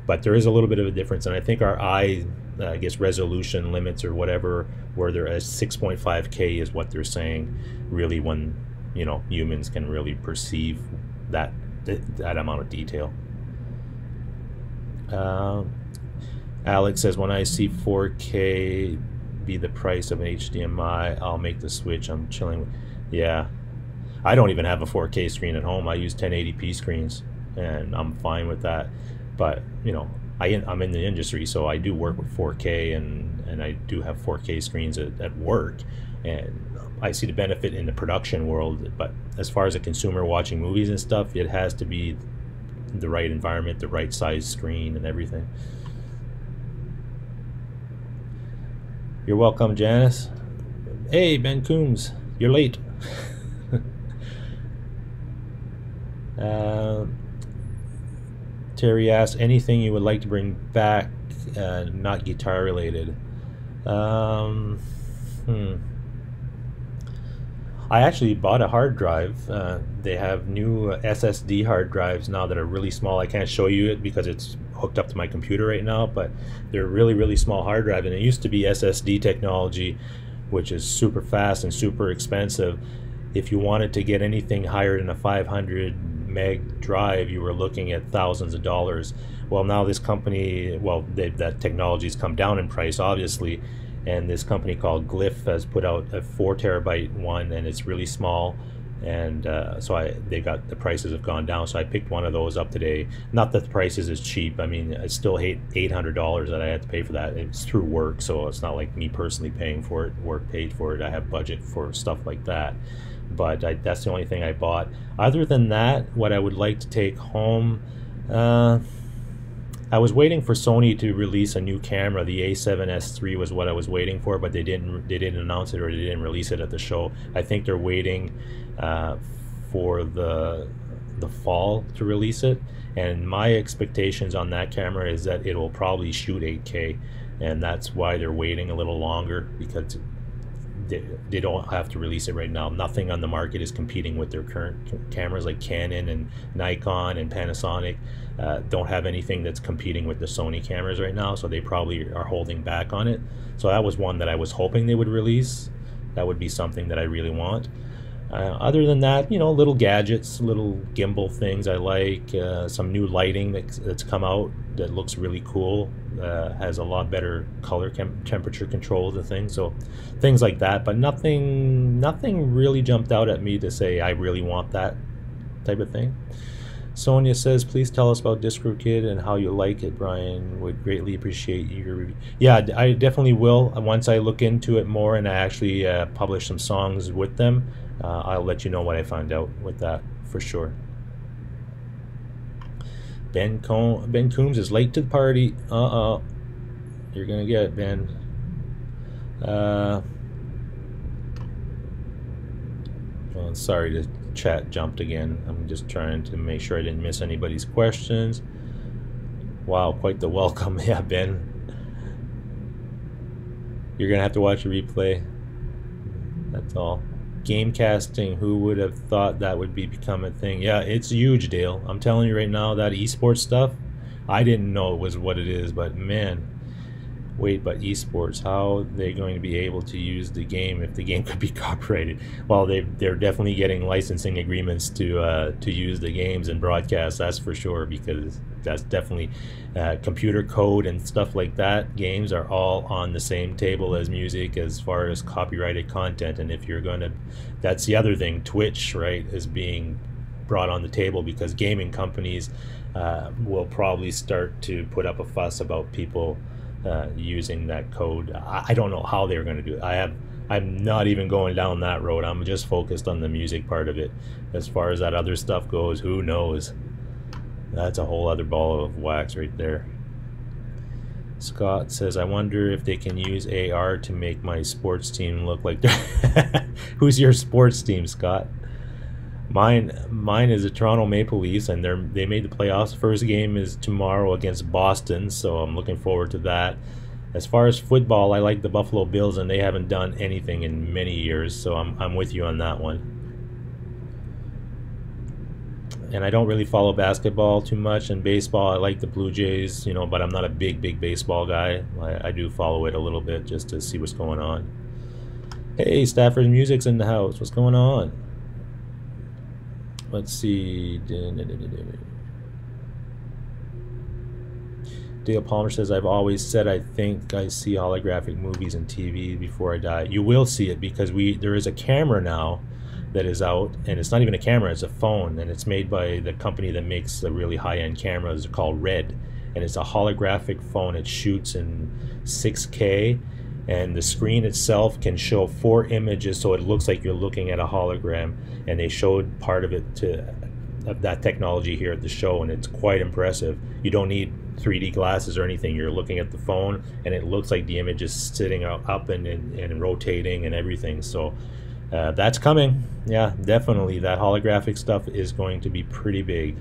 A: But there is a little bit of a difference, and I think our eye, I guess, resolution limits or whatever, where they're at 6.5K is what they're saying, really, when humans can really perceive that amount of detail. Alex says, when I see 4K be the price of an HDMI, I'll make the switch. I'm chilling. Yeah, I don't even have a 4K screen at home. I use 1080p screens, and I'm fine with that. But I'm in the industry, so I do work with 4K, and I do have 4K screens at work, and I see the benefit in the production world. But as far as a consumer watching movies and stuff, it has to be the right environment, the right size screen, and everything. You're welcome, Janice. Hey, Ben Coombs, you're late. Terry asks, anything you would like to bring back, not guitar related? I actually bought a hard drive. They have new SSD hard drives now that are really small. I can't show you it because it's hooked up to my computer right now, but they're really, really small hard drive. And it used to be SSD technology, which is super fast and super expensive. If you wanted to get anything higher than a 500 meg drive, you were looking at thousands of dollars. Well, now this company, that technology's come down in price, obviously, and this company called Glyph has put out a 4 terabyte one, and it's really small, and so the prices have gone down, so I picked one of those up today. Not that the prices is cheap. I mean, it's still $800 that I had to pay for that. It's through work, so it's not like me personally paying for it. Work paid for it. I have budget for stuff like that, but that's the only thing I bought. Other than that, what I would like to take home, I was waiting for Sony to release a new camera. The A7S III was what I was waiting for, but they didn't announce it, or they didn't release it at the show. I think they're waiting for the fall to release it, and my expectations on that camera is that it will probably shoot 8K, and that's why they're waiting a little longer, because they don't have to release it right now. Nothing on the market is competing with their current cameras, like Canon and Nikon and Panasonic. Don't have anything that's competing with the Sony cameras right now, so they probably are holding back on it. So that was one that I was hoping they would release. That would be something that I really want. Other than that, little gadgets, little gimbal things I like. Some new lighting that's come out that looks really cool. Has a lot better color temperature controls and things. So things like that, but nothing really jumped out at me to say I really want that type of thing. Sonia says, please tell us about DistroKid and how you like it, Brian. Would greatly appreciate your review. Yeah, I definitely will. Once I look into it more and I actually publish some songs with them, I'll let you know what I find out with that, for sure. Ben Coombs is late to the party. You're gonna get it, Ben. Well, sorry, the chat jumped again. I'm just trying to make sure I didn't miss anybody's questions. Wow, quite the welcome. Yeah, Ben. You're gonna have to watch a replay. That's all. Game casting, who would have thought that would become a thing? Yeah, it's huge, Dale. I'm telling you right now, that esports stuff, I didn't know it was what it is, but man, wait, but esports, how are they going to be able to use the game if the game could be copyrighted? Well, they're definitely getting licensing agreements to use the games and broadcast, that's for sure, because that's definitely computer code and stuff like that. Games are all on the same table as music as far as copyrighted content. And if you're going to, that's the other thing, Twitch, right, is being brought on the table because gaming companies will probably start to put up a fuss about people using that code. I don't know how they're going to do it. I'm not even going down that road. I'm just focused on the music part of it. As far as that other stuff goes, who knows? That's a whole other ball of wax right there. Scott says, I wonder if they can use AR to make my sports team look like they're who's your sports team, Scott? Mine is the Toronto Maple Leafs, and they made the playoffs. First game is tomorrow against Boston, so I'm looking forward to that. As far as football, I like the Buffalo Bills, and they haven't done anything in many years, so I'm with you on that one. And I don't really follow basketball too much, and baseball I like the Blue Jays, you know, but I'm not a big baseball guy. I do follow it a little bit just to see what's going on. Hey, Stafford Music's in the house. What's going on? Let's see. Dale Palmer says, I've always said I think I see holographic movies and TV before I die. You will see it, because there is a camera now that is out, and it's not even a camera, it's a phone, and it's made by the company that makes the really high-end cameras. They're called Red, and it's a holographic phone. It shoots in 6K, and the screen itself can show 4 images, so it looks like you're looking at a hologram. And they showed part of it of that technology here at the show, and it's quite impressive. You don't need 3D glasses or anything. You're looking at the phone, and it looks like the image is sitting up and rotating and everything. So that's coming. Yeah, definitely. That holographic stuff is going to be pretty big.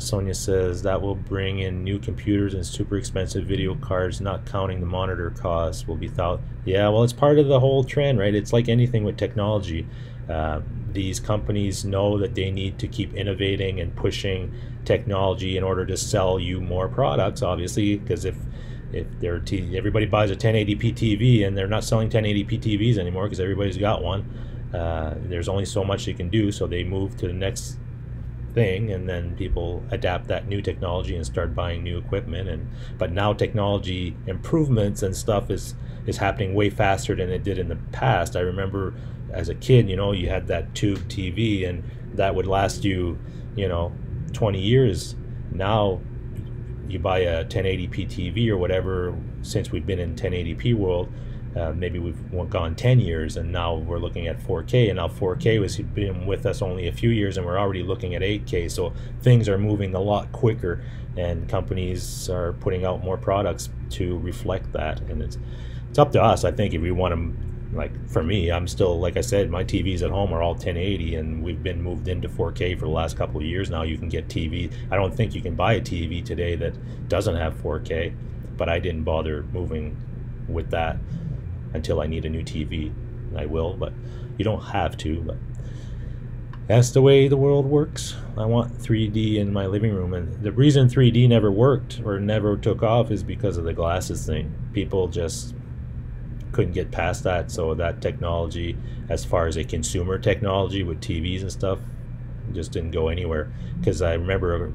A: Sonia says that will bring in new computers and super expensive video cards, not counting the monitor costs will be thought. Yeah, well, it's part of the whole trend, right? It's like anything with technology. These companies know that they need to keep innovating and pushing technology in order to sell you more products, obviously, because if everybody buys a 1080p TV and they're not selling 1080p TVs anymore because everybody's got one, there's only so much you can do, so they move to the next thing, and then people adapt that new technology and start buying new equipment. But now technology improvements and stuff is happening way faster than it did in the past. I remember as a kid, you know, you had that tube TV, and that would last you, you know, 20 years. Now you buy a 1080p TV or whatever. Since we've been in 1080p world, maybe we've gone 10 years, and now we're looking at 4K, and now 4K has been with us only a few years, and we're already looking at 8K. So things are moving a lot quicker, and companies are putting out more products to reflect that. And it's up to us, I think, if we want to. Like for me, I'm still, like I said, my TVs at home are all 1080, and we've been moved into 4K for the last couple of years now. You can get TV. I don't think you can buy a TV today that doesn't have 4K, but I didn't bother moving with that until I need a new TV. I will, but you don't have to. But that's the way the world works. I want 3D in my living room, and the reason 3D never worked or never took off is because of the glasses thing. People just couldn't get past that. So that technology, as far as a consumer technology with TVs and stuff, just didn't go anywhere. Because I remember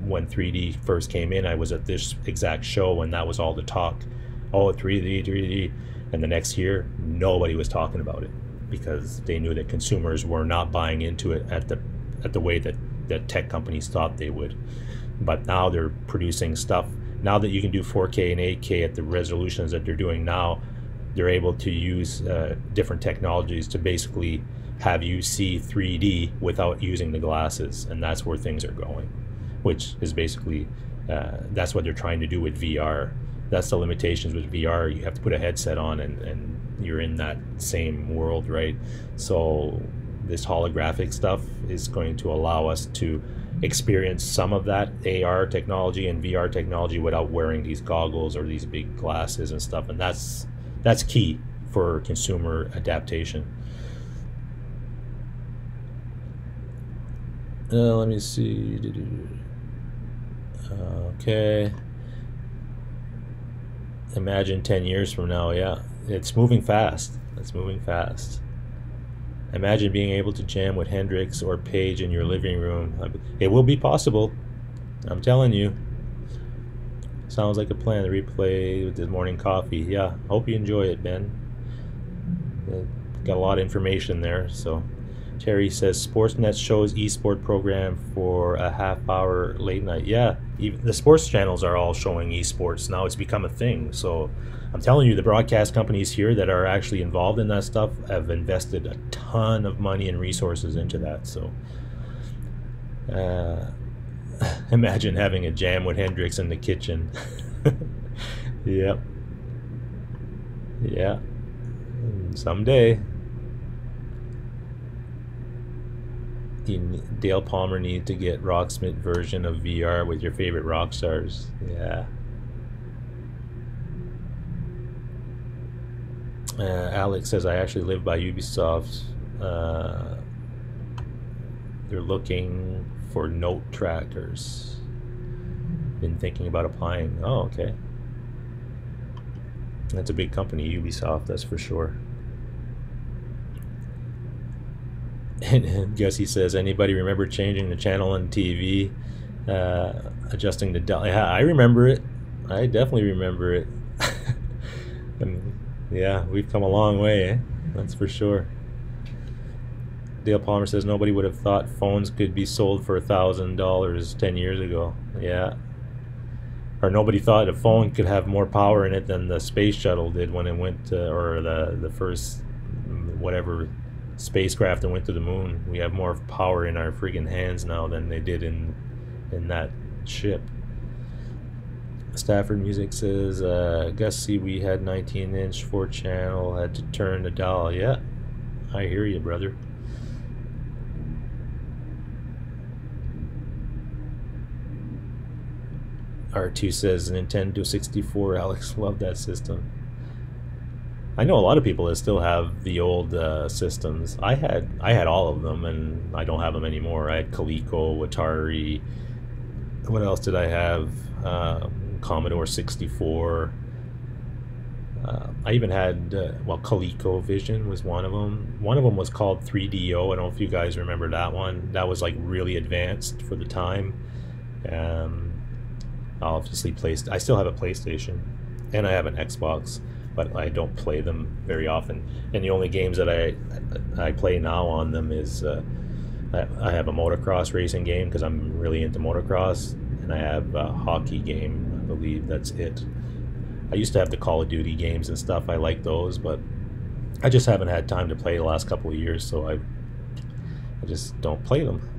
A: when 3D first came in, I was at this exact show, and that was all the talk. Oh, 3D. And the next year, nobody was talking about it, because they knew that consumers were not buying into it at the way that tech companies thought they would. But now they're producing stuff. Now that you can do 4K and 8K at the resolutions that they're doing now, they're able to use different technologies to basically have you see 3D without using the glasses, and that's where things are going, which is basically that's what they're trying to do with VR. That's the limitations with VR. You have to put a headset on, and you're in that same world, right? So this holographic stuff is going to allow us to experience some of that AR technology and VR technology without wearing these goggles or these big glasses and stuff, and that's key for consumer adaptation. Let me see. Okay. Imagine 10 years from now. Yeah, it's moving fast. It's moving fast. Imagine being able to jam with Hendrix or Page in your living room. It will be possible. I'm telling you. Sounds like a plan to replay with the morning coffee. Yeah, hope you enjoy it, Ben. Got a lot of information there. So Terry says Sportsnet shows esport program for a half-hour late night. Yeah, even the sports channels are all showing esports now. It's become a thing. So I'm telling you, the broadcast companies here that are actually involved in that stuff have invested a ton of money and resources into that. So imagine having a jam with Hendrix in the kitchen. Yep. Yeah. Someday. Dale Palmer needs to get Rocksmith version of VR with your favorite rock stars. Yeah. Alex says, I actually live by Ubisoft. They're looking for note trackers. Been thinking about applying. Oh, okay. That's a big company, Ubisoft, that's for sure. And Gussie says, anybody remember changing the channel on TV, adjusting the dial? Yeah, I remember it. I definitely remember it. And yeah, we've come a long way, eh? That's for sure. Dale Palmer says, nobody would have thought phones could be sold for $1,000 10 years ago. Yeah. Or nobody thought a phone could have more power in it than the space shuttle did when it went to, or the first whatever spacecraft that went to the moon. We have more power in our freaking hands now than they did in that ship. Stafford Music says, Gussie, we had 19-inch 4-channel, had to turn the dial. Yeah, I hear you, brother. R2 says, Nintendo 64, Alex, love that system. I know a lot of people that still have the old systems. I had all of them, and I don't have them anymore. I had Coleco, Atari. What else did I have? Commodore 64. I even had well, ColecoVision was one of them. One of them was called 3DO. I don't know if you guys remember that one. That was like really advanced for the time. Obviously, I still have a PlayStation, and I have an Xbox, but I don't play them very often. And the only games that I play now on them is I have a motocross racing game because I'm really into motocross, and I have a hockey game. I believe that's it. I used to have the Call of Duty games and stuff. I like those, but I just haven't had time to play the last couple of years, so I just don't play them.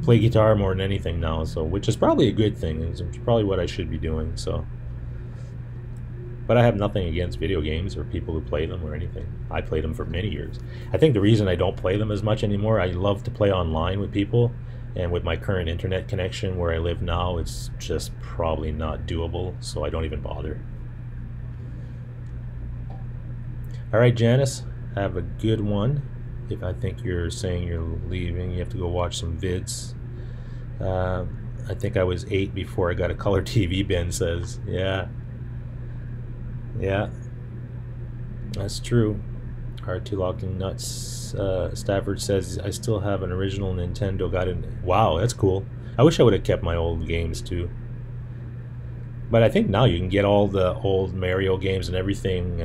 A: Play guitar more than anything now, so which is probably a good thing. It's probably what I should be doing. So, but I have nothing against video games or people who play them or anything. I played them for many years. I think the reason I don't play them as much anymore, I love to play online with people, and with my current internet connection where I live now, it's just probably not doable, so I don't even bother. All right, Janice, have a good one. If I think you're saying you're leaving, you have to go watch some vids. I think I was 8 before I got a color TV, Ben says. Yeah. Yeah. That's true. R2 Locking Nuts. Stafford says, I still have an original Nintendo. Got it. Wow, that's cool. I wish I would have kept my old games too. But I think now you can get all the old Mario games and everything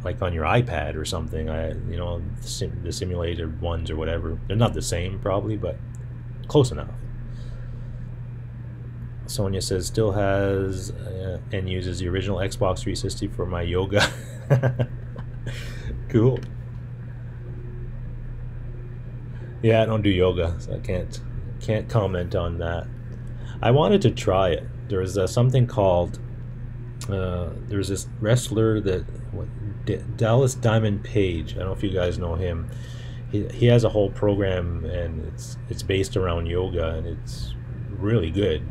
A: like on your iPad or something. You know, the simulated ones or whatever. They're not the same probably, but close enough. Sonia says, still has and uses the original Xbox 360 for my yoga. Cool. Yeah, I don't do yoga, so I can't comment on that. I wanted to try it. There's something called there's this wrestler that Dallas Diamond Page. I don't know if you guys know him. He has a whole program, and it's based around yoga, and it's really good.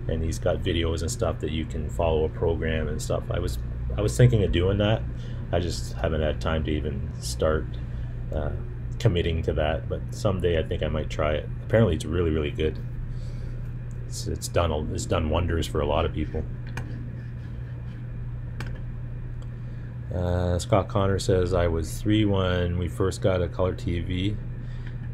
A: And he's got videos and stuff that you can follow a program and stuff. I was thinking of doing that. I just haven't had time to even start committing to that. But someday I think I might try it. Apparently it's really, really good. It's done wonders for a lot of people. Scott Connor says, I was 3 when we first got a color TV.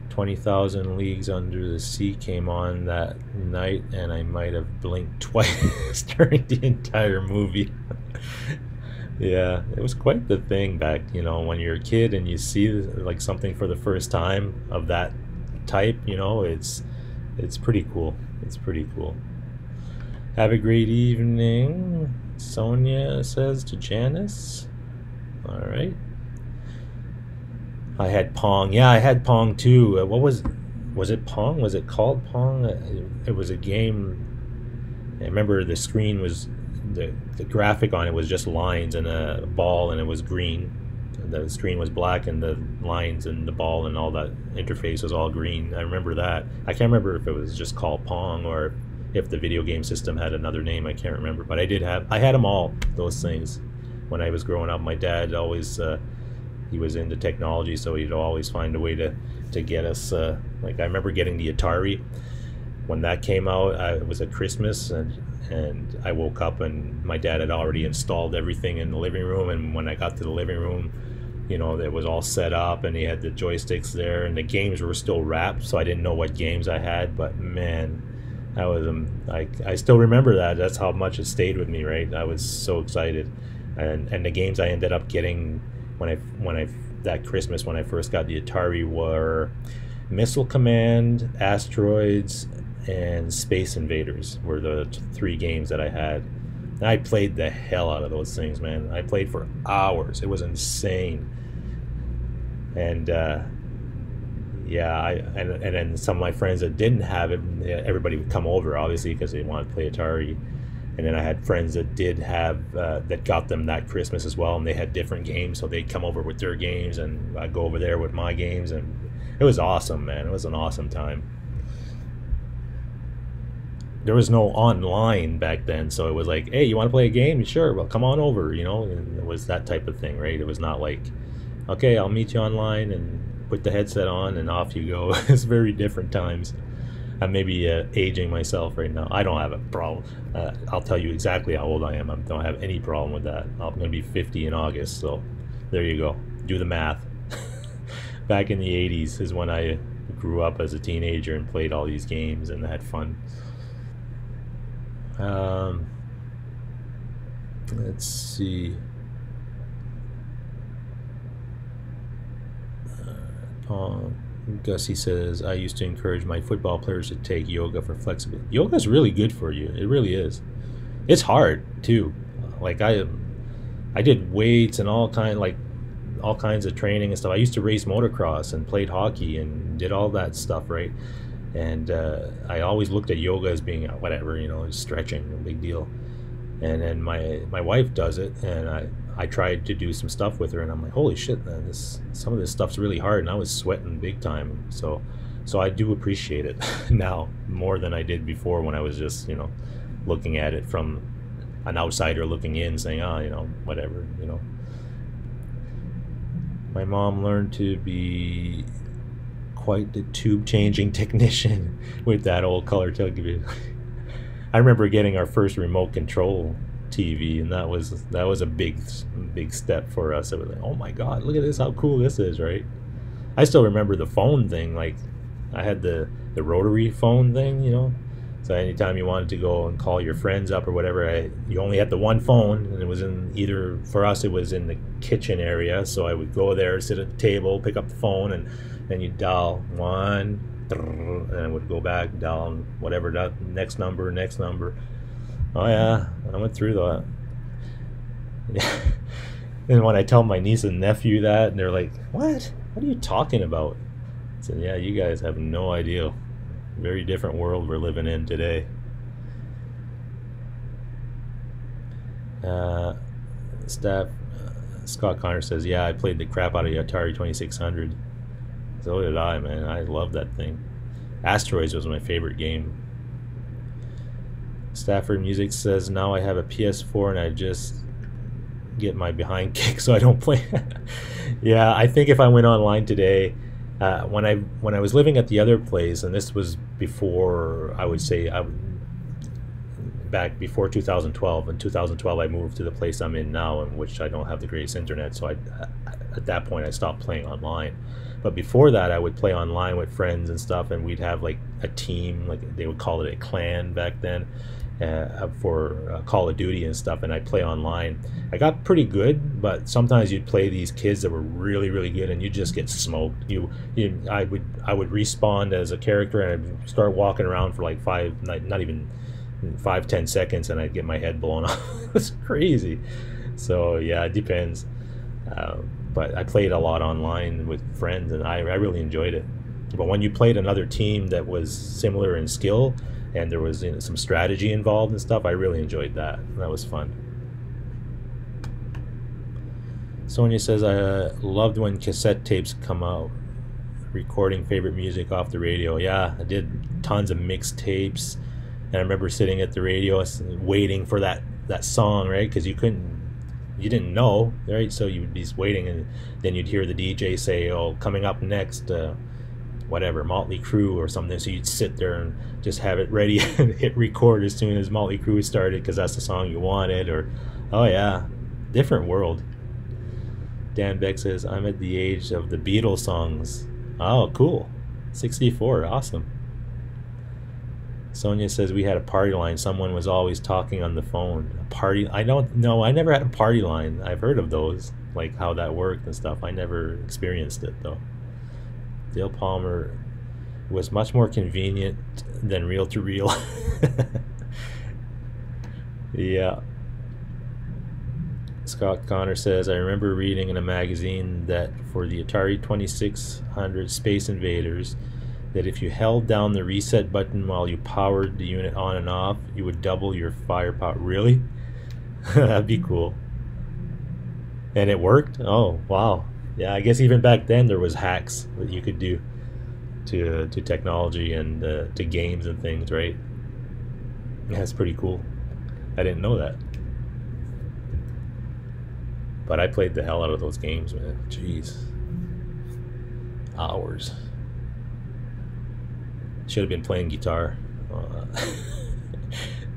A: 20,000 Leagues Under the Sea came on that night, and I might have blinked twice during the entire movie. Yeah, it was quite the thing back, you know, when you're a kid and you see like something for the first time of that type, you know, it's pretty cool. It's pretty cool. Have a great evening, Sonia says to Janice. All right. I had Pong. Yeah, I had Pong too. What was it Pong? Was it called Pong? It was a game. I remember the screen was the graphic on it was just lines and a ball, and it was green. The screen was black, and the lines and the ball and all that interface was all green. I remember that. I can't remember if it was just called Pong or if the video game system had another name. I can't remember, but I had them all, those things, when I was growing up. My dad always he was into technology, so he'd always find a way to get us. Like, I remember getting the Atari when that came out. It was at Christmas, and I woke up and my dad had already installed everything in the living room. And when I got to the living room, you know, it was all set up, and he had the joysticks there, and the games were still wrapped, so I didn't know what games I had. But man, that was I still remember that. That's how much it stayed with me, right? I was so excited, and the games I ended up getting when I that Christmas when I first got the Atari were Missile Command, Asteroids, and Space Invaders were the 3 games that I had. And I played the hell out of those things, man. I played for hours. It was insane. And yeah, and then some of my friends that didn't have it, everybody would come over, obviously, because they wanted to play Atari. And then I had friends that did have that got them that Christmas as well, and they had different games, so they'd come over with their games, and I'd go over there with my games, and it was awesome, man. It was an awesome time. There was no online back then, so it was like, hey, you want to play a game? Sure, well, come on over, you know. And it was that type of thing, right? It was not like, okay, I'll meet you online and put the headset on and off you go. It's very different times. I'm maybe aging myself right now. I don't have a problem. I'll tell you exactly how old I am. I don't have any problem with that. I'm going to be 50 in August, so there you go. Do the math. Back in the 80s is when I grew up as a teenager and played all these games and had fun. Let's see. Gussie says, I used to encourage my football players to take yoga for flexibility. Yoga is really good for you. It really is. It's hard too. Like I did weights and all kinds of training and stuff. I used to race motocross and played hockey and did all that stuff, right? And I always looked at yoga as being whatever, you know, stretching, no big deal. And then my wife does it, and I tried to do some stuff with her, and I'm like, holy shit, man, some of this stuff's really hard, and I was sweating big time. So I do appreciate it now more than I did before, when I was just, you know, looking at it from an outsider looking in, saying, oh, you know, whatever, you know. My mom learned to be quite the tube changing technician with that old color television. I remember getting our first remote control TV, and that was a big step for us. It was like, oh my god, look at this, how cool this is, right? I still remember the phone thing. Like, I had the rotary phone thing, you know, so anytime you wanted to go and call your friends up or whatever, you only had the one phone, and it was either for us it was in the kitchen area, so I would go there, sit at the table, pick up the phone, and then you dial 1, and I would go back, dial whatever, next number. Oh yeah, I went through that. And when I tell my niece and nephew that, and they're like, what are you talking about? I said, yeah, you guys have no idea. Very different world we're living in today. Scott Connor says, yeah, I played the crap out of the Atari 2600. So did I, man. I love that thing. Asteroids was my favorite game. Stafford Music says, now I have a PS4 and I just get my behind kicked so I don't play. Yeah, I think if I went online today, when I was living at the other place, and this was before, I would say, back before 2012. In 2012, I moved to the place I'm in now, in which I don't have the greatest internet, so at that point I stopped playing online. But before that, I would play online with friends and stuff, and we'd have like a team, like they would call it a clan back then, for Call of Duty and stuff, and I'd play online. I got pretty good, but sometimes you'd play these kids that were really, really good, and you'd just get smoked. I would respawn as a character, and I'd start walking around for like not even 5-10 seconds, and I'd get my head blown off. It's crazy. So yeah, it depends. But I played a lot online with friends, and I really enjoyed it. But when you played another team that was similar in skill, and there was some strategy involved and stuff. I really enjoyed that. That was fun. Sonia says, I loved when cassette tapes come out, recording favorite music off the radio. Yeah, I did tons of mixtapes, and I remember sitting at the radio waiting for that song, right? Because you didn't know, right? So you'd be waiting, and then you'd hear the DJ say, oh, coming up next, whatever, Motley Crue or something. So you'd sit there and just have it ready and hit record as soon as Motley Crue started, because that's the song you wanted. Or, oh yeah, different world. Dan Beck says, I'm at the age of the Beatles songs. Oh, cool. 64, awesome. Sonia says, we had a party line. Someone was always talking on the phone. A party? I don't know. I never had a party line. I've heard of those, like how that worked and stuff. I never experienced it, though. Dale Palmer was much more convenient than reel-to-reel. Yeah. Scott Connor says, I remember reading in a magazine that for the Atari 2600 Space Invaders, that if you held down the reset button while you powered the unit on and off, you would double your firepower. Really? That'd be cool. And it worked? Oh, wow. Yeah, I guess even back then there was hacks that you could do to technology and to games and things, right? That's pretty cool. I didn't know that. But I played the hell out of those games, man. Jeez. Hours. Should have been playing guitar.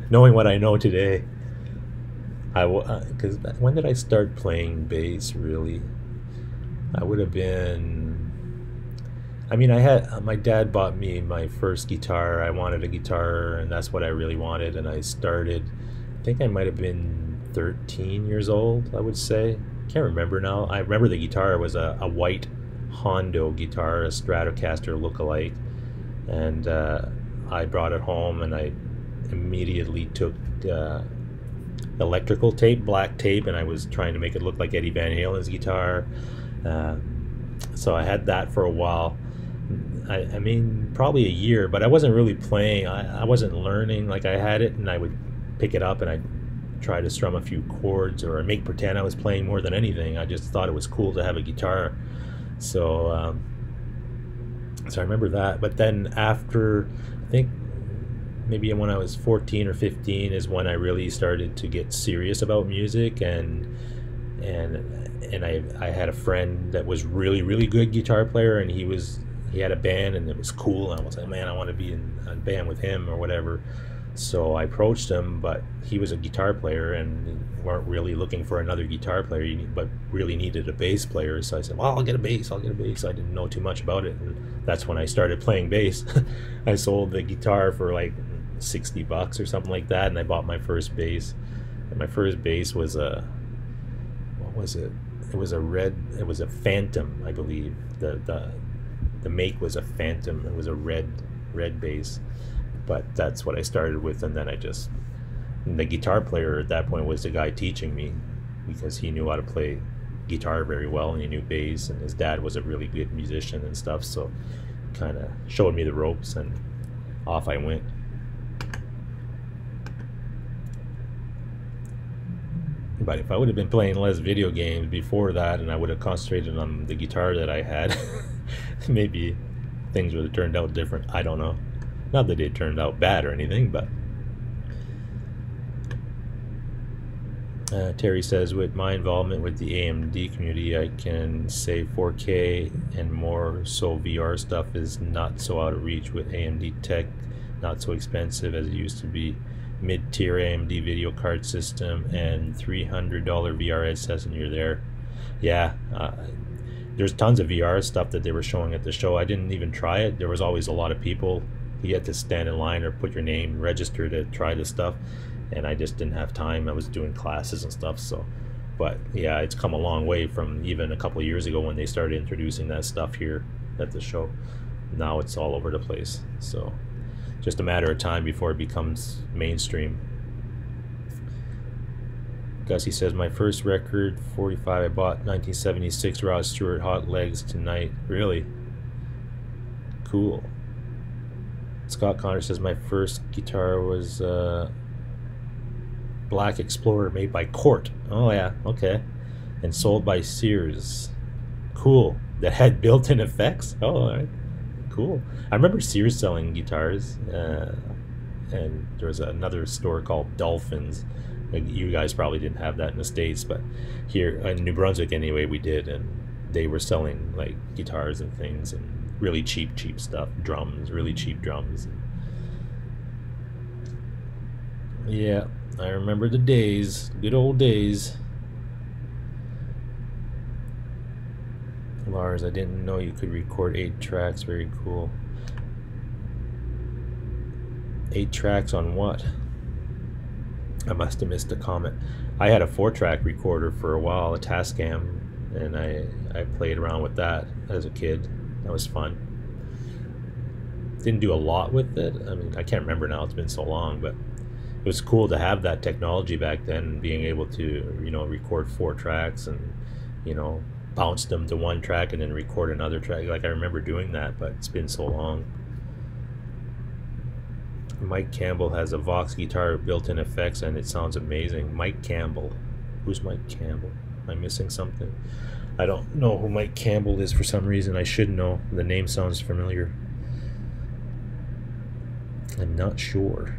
A: Knowing what I know today. Because when did I start playing bass, really? I would have been... I mean, my dad bought me my first guitar. I wanted a guitar, and that's what I really wanted. And I started, I think I might have been 13 years old, I would say. Can't remember now. I remember the guitar was a white Hondo guitar, a Stratocaster look-alike, and I brought it home, and I immediately took electrical tape, black tape, and I was trying to make it look like Eddie Van Halen's guitar. So I had that for a while. I mean, probably a year, but I wasn't really playing. I wasn't learning. Like, I had it, and I would pick it up, and I'd try to strum a few chords or make pretend I was playing more than anything. I just thought it was cool to have a guitar. So so I remember that. But then after, I think maybe when I was 14 or 15 is when I really started to get serious about music, and I had a friend that was really good guitar player, and he had a band, and it was cool, and I was like, man, I want to be in a band with him or whatever. So I approached him, but he was a guitar player, and weren't really looking for another guitar player, but really needed a bass player. So I said, well, I'll get a bass. I didn't know too much about it, and that's when I started playing bass. I sold the guitar for like $60 or something like that, and I bought my first bass. And my first bass was what was it? It was a Phantom, I believe. The make was a Phantom. It was a red bass. But that's what I started with, and then the guitar player at that point was the guy teaching me, because he knew how to play guitar very well, and he knew bass, and his dad was a really good musician and stuff, so kind of showed me the ropes, and off I went. But if I would have been playing less video games before that, and I would have concentrated on the guitar that I had, maybe things would have turned out different. I don't know. Not that it turned out bad or anything, but Terry says, with my involvement with the AMD community, I can say 4K and more, so VR stuff is not so out of reach with AMD tech, not so expensive as it used to be. Mid-tier AMD video card system and $300 VR headsets, and you're there. Yeah, there's tons of VR stuff that they were showing at the show. I didn't even try it. There was always a lot of people. You had to stand in line or put your name, register to try this stuff, and I just didn't have time. I was doing classes and stuff. So, but yeah, it's come a long way from even a couple of years ago when they started introducing that stuff here at the show. Now it's all over the place. So just a matter of time before it becomes mainstream. Gussie says, my first record, 45, I bought 1976 Rod Stewart, Hot Legs Tonight. Really? Cool. Scott Connor says my first guitar was Black Explorer made by Cort. Oh yeah, okay. And sold by Sears. Cool. That had built-in effects? Oh, all right. Cool. I remember Sears selling guitars, and there was another store called Dolphins. You guys probably didn't have that in the States, but here in New Brunswick anyway, we did, and they were selling like guitars and things, and really cheap stuff, drums, really cheap drums. Yeah, I remember the days, good old days. Lars, I didn't know you could record 8 tracks. Very cool. 8 tracks on what? I must have missed a comment. I had a 4-track recorder for a while, a Tascam, and I played around with that as a kid. That was fun. Didn't do a lot with it. I mean, I can't remember now, it's been so long, but it was cool to have that technology back then, being able to, you know, record 4 tracks and, you know, bounce them to one track and then record another track. Like, I remember doing that, but it's been so long. Mike Campbell has a Vox guitar with built-in effects and it sounds amazing. Mike Campbell. Who's Mike Campbell? Am I missing something? I don't know who Mike Campbell is for some reason. I should know. The name sounds familiar. I'm not sure.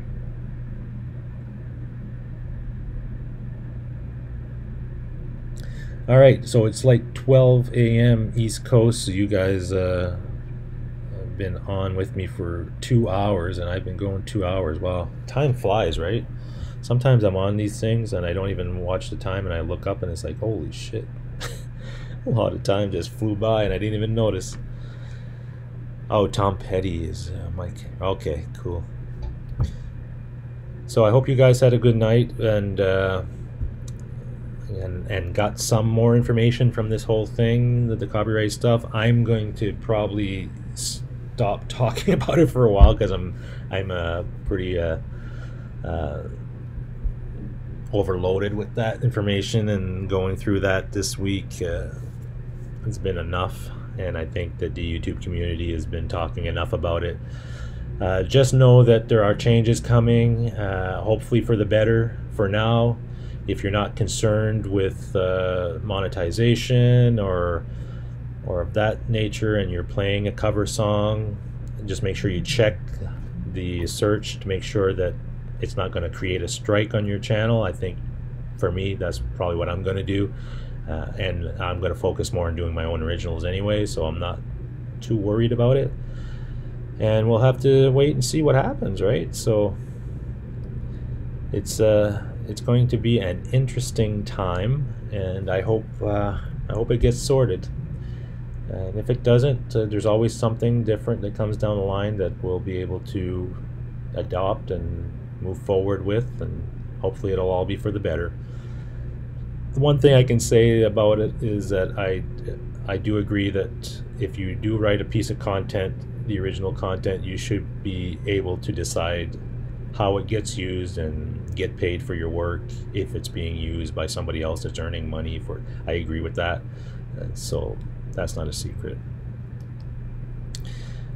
A: Alright, so it's like 12 a.m. East Coast, so you guys have been on with me for 2 hours, and I've been going 2 hours. Wow, time flies, right? Sometimes I'm on these things and I don't even watch the time, and I look up and it's like, holy shit. A lot of time just flew by and I didn't even notice. Oh, Tom Petty is Mike. Okay, cool. So I hope you guys had a good night and got some more information from this whole thing, the copyright stuff. I'm going to probably stop talking about it for a while because I'm pretty overloaded with that information, and going through that this week it's been enough, and I think that the YouTube community has been talking enough about it. Just know that there are changes coming, hopefully for the better. For now, if you're not concerned with monetization or of that nature, and you're playing a cover song, just make sure you check the search to make sure that it's not going to create a strike on your channel. I think for me, that's probably what I'm going to do, and I'm going to focus more on doing my own originals anyway, so I'm not too worried about it. And we'll have to wait and see what happens, right? So it's going to be an interesting time, and I hope it gets sorted. And if it doesn't, there's always something different that comes down the line that we'll be able to adopt and move forward with, and hopefully it'll all be for the better. The one thing I can say about it is that I do agree that if you do write a piece of content, the original content, you should be able to decide how it gets used and get paid for your work if it's being used by somebody else that's earning money for it. I agree with that, so that's not a secret.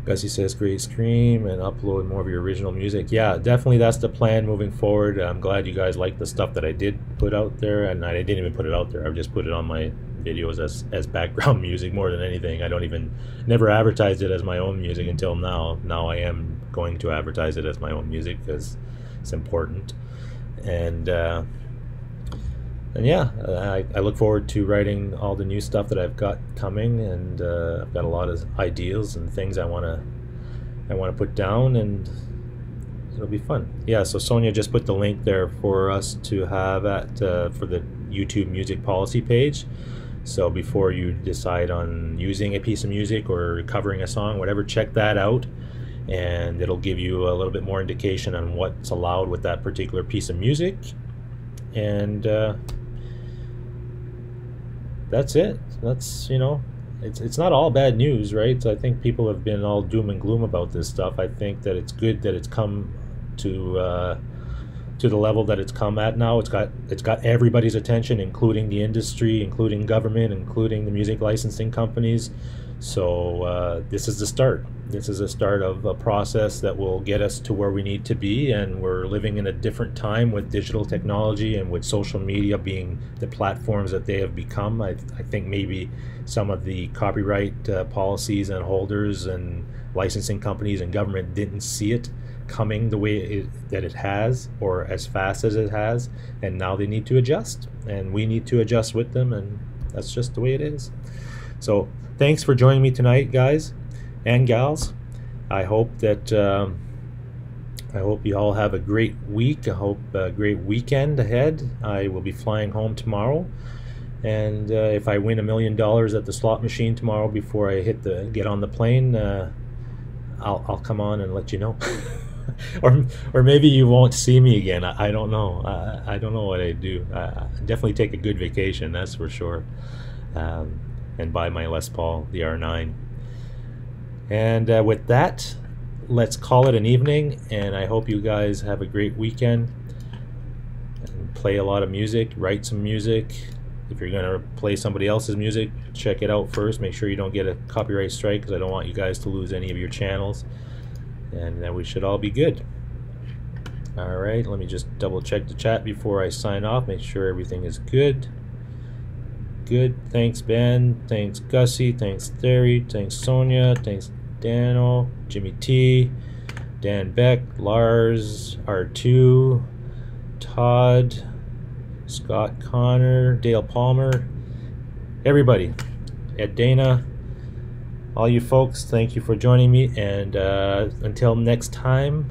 A: Gussie says great stream and upload more of your original music. Yeah, definitely that's the plan moving forward. I'm glad you guys like the stuff that I did put out there, and I didn't even put it out there. I just put it on my videos as background music more than anything. I never advertised it as my own music until now. Now I am going to advertise it as my own music because it's important. And yeah, I look forward to writing all the new stuff that I've got coming, and I've got a lot of ideas and things I want to put down, and it'll be fun. Yeah, so Sonia just put the link there for us to have for the YouTube music policy page. So before you decide on using a piece of music or covering a song, whatever, check that out, and it'll give you a little bit more indication on what's allowed with that particular piece of music. And that's it. That's, you know, it's not all bad news, right? I think people have been all doom and gloom about this stuff. I think that it's good that it's come to the level that it's come at now. It's got everybody's attention, including the industry, including government, including the music licensing companies. So this is the start. This is a start of a process that will get us to where we need to be, and we're living in a different time with digital technology and with social media being the platforms that they have become. I think maybe some of the copyright policies and holders and licensing companies and government didn't see it coming the way that it has, or as fast as it has, and now they need to adjust, and we need to adjust with them, and that's just the way it is. So thanks for joining me tonight, guys and gals. I hope that I hope you all have a great week. I hope a great weekend ahead. I will be flying home tomorrow, and if I win $1 million at the slot machine tomorrow before I get on the plane, I'll come on and let you know. or maybe you won't see me again. I don't know. I don't know what I do. I definitely take a good vacation, that's for sure. And buy my Les Paul, the R9. And with that, let's call it an evening, and I hope you guys have a great weekend. And play a lot of music, write some music. If you're going to play somebody else's music, check it out first. Make sure you don't get a copyright strike, because I don't want you guys to lose any of your channels. And we should all be good. Alright, let me just double check the chat before I sign off. Make sure everything is good. Good. Thanks, Ben. Thanks, Gussie. Thanks, Theory. Thanks, Sonia. Thanks, Dano. Jimmy T. Dan Beck. Lars. R2. Todd. Scott Connor. Dale Palmer. Everybody. Ed Dana. All you folks, thank you for joining me, and until next time,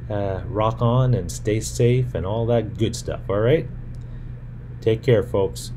A: rock on and stay safe and all that good stuff. All right? Take care, folks.